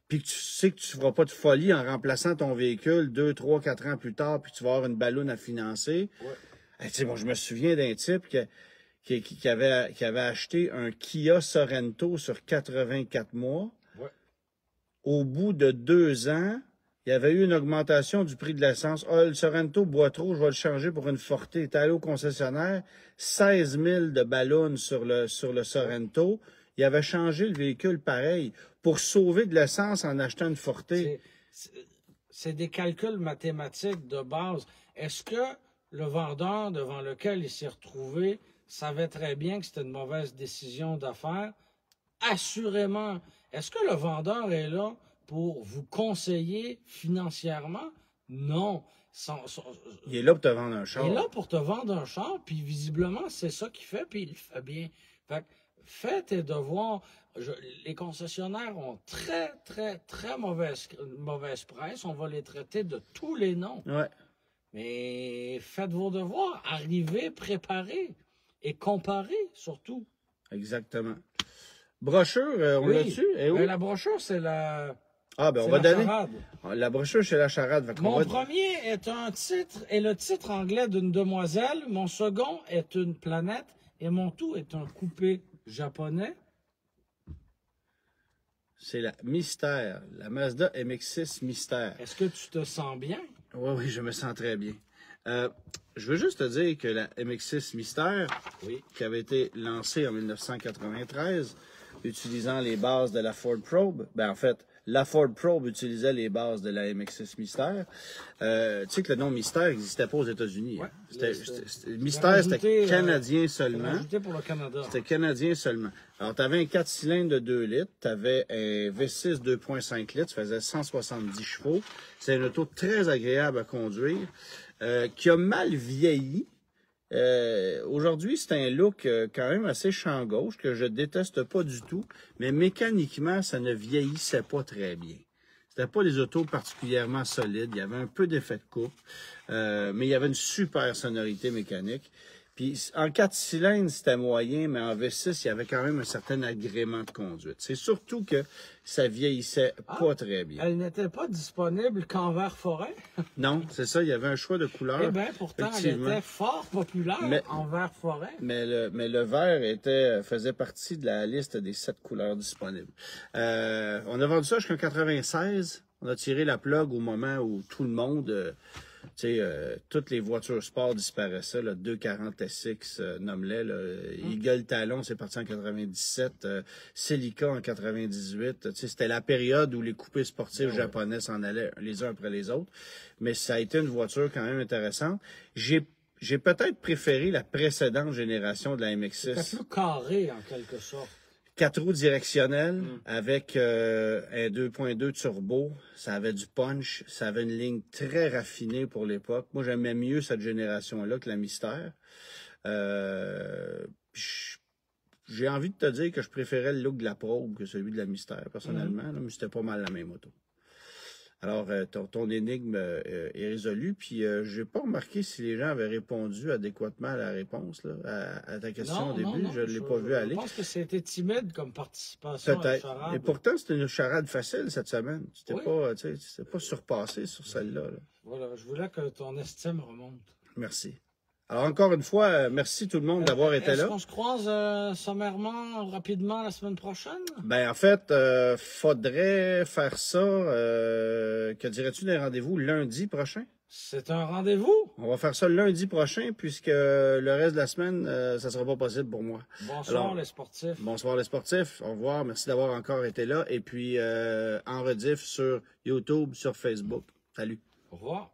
puis que tu sais que tu ne feras pas de folie en remplaçant ton véhicule 2, 3, 4 ans plus tard, puis tu vas avoir une balloune à financer. Ouais. Tu sais, moi, je me souviens d'un type qui avait acheté un Kia Sorento sur 84 mois. Ouais. Au bout de 2 ans, il y avait eu une augmentation du prix de l'essence. Ah, le Sorento boit trop, je vais le changer pour une Forte. Il est allé au concessionnaire, 16 000 de ballons sur le Sorento. Il avait changé le véhicule pareil pour sauver de l'essence en achetant une Forte. C'est des calculs mathématiques de base. Est-ce que le vendeur devant lequel il s'est retrouvé savait très bien que c'était une mauvaise décision d'affaires? Assurément. Est-ce que le vendeur est là pour vous conseiller financièrement? Non. Il est là pour te vendre un char. Il est là pour te vendre un char, puis visiblement, c'est ça qu'il fait, puis il le fait bien. Fait que, fais tes devoirs. Les concessionnaires ont très, très, très mauvaise presse. On va les traiter de tous les noms. Ouais. Mais faites vos devoirs. Arrivez, préparez. Et comparer, surtout. Exactement. Brochure, on l'a-tu? La brochure, c'est la... Ah, ben on va donner... charade. La brochure, c'est la charade. Mon premier est le titre anglais d'une demoiselle. Mon second est une planète. Et mon tout est un coupé japonais. C'est la Mystère. La Mazda MX-6 Mystère. Est-ce que tu te sens bien? Oui, je me sens très bien. Je veux juste te dire que la MX-6 Mystère, qui avait été lancée en 1993, utilisant les bases de la Ford Probe, ben en fait, la Ford Probe utilisait les bases de la MX-6 Mystère. Tu sais que le nom Mystère n'existait pas aux États-Unis. Ouais, Mystère, c'était canadien seulement. Ajouté pour le Canada. C'était canadien seulement. Alors, tu avais un 4 cylindres de 2 litres, tu avais un V6 2.5 litres, ça faisait 170 chevaux. C'est une auto très agréable à conduire, qui a mal vieilli. Aujourd'hui, c'est un look quand même assez champ gauche que je déteste pas du tout, mais mécaniquement, ça ne vieillissait pas très bien. C'était pas des autos particulièrement solides, il y avait un peu d'effet de coupe, mais il y avait une super sonorité mécanique. Puis en 4 cylindres, c'était moyen, mais en V6, il y avait quand même un certain agrément de conduite. C'est surtout que ça vieillissait pas très bien. Elle n'était pas disponible qu'en vert forêt? Non, c'est ça, il y avait un choix de couleur. Eh bien, pourtant, elle était fort populaire en vert forêt. Mais le vert faisait partie de la liste des 7 couleurs disponibles. On a vendu ça jusqu'en 96. On a tiré la plug au moment où tout le monde Tu sais, toutes les voitures sport disparaissaient, là, 240 SX, nomme-les, Eagle Talon, c'est parti en 97, Celica en 98, tu sais, c'était la période où les coupés sportifs japonais s'en allaient les uns après les autres, mais ça a été une voiture quand même intéressante. J'ai peut-être préféré la précédente génération de la MX-6. C'était plus carré, en quelque sorte. 4 roues directionnelles avec un 2.2 turbo. Ça avait du punch. Ça avait une ligne très raffinée pour l'époque. Moi, j'aimais mieux cette génération-là que la Mystère. J'ai envie de te dire que je préférais le look de la Probe que celui de la Mystère, personnellement. Là, mais c'était pas mal la même auto. Alors, ton énigme est résolue, puis j'ai pas remarqué si les gens avaient répondu adéquatement à la réponse là, à ta question au début. Je ne l'ai pas vu aller. Je pense que c'était timide comme participation à la charade. Et pourtant, c'était une charade facile cette semaine. Tu t'es pas surpassé sur celle-là. Là. Voilà, je voulais que ton estime remonte. Merci. Alors, encore une fois, merci tout le monde d'avoir été là. Est-ce qu'on se croise sommairement, rapidement, la semaine prochaine? Ben, en fait, faudrait faire ça. Que dirais-tu des rendez-vous lundi prochain? C'est un rendez-vous? On va faire ça lundi prochain, puisque le reste de la semaine, ça sera pas possible pour moi. Bonsoir les sportifs. Bonsoir les sportifs. Au revoir. Merci d'avoir encore été là. Et puis, en rediff sur YouTube, sur Facebook. Salut. Au revoir.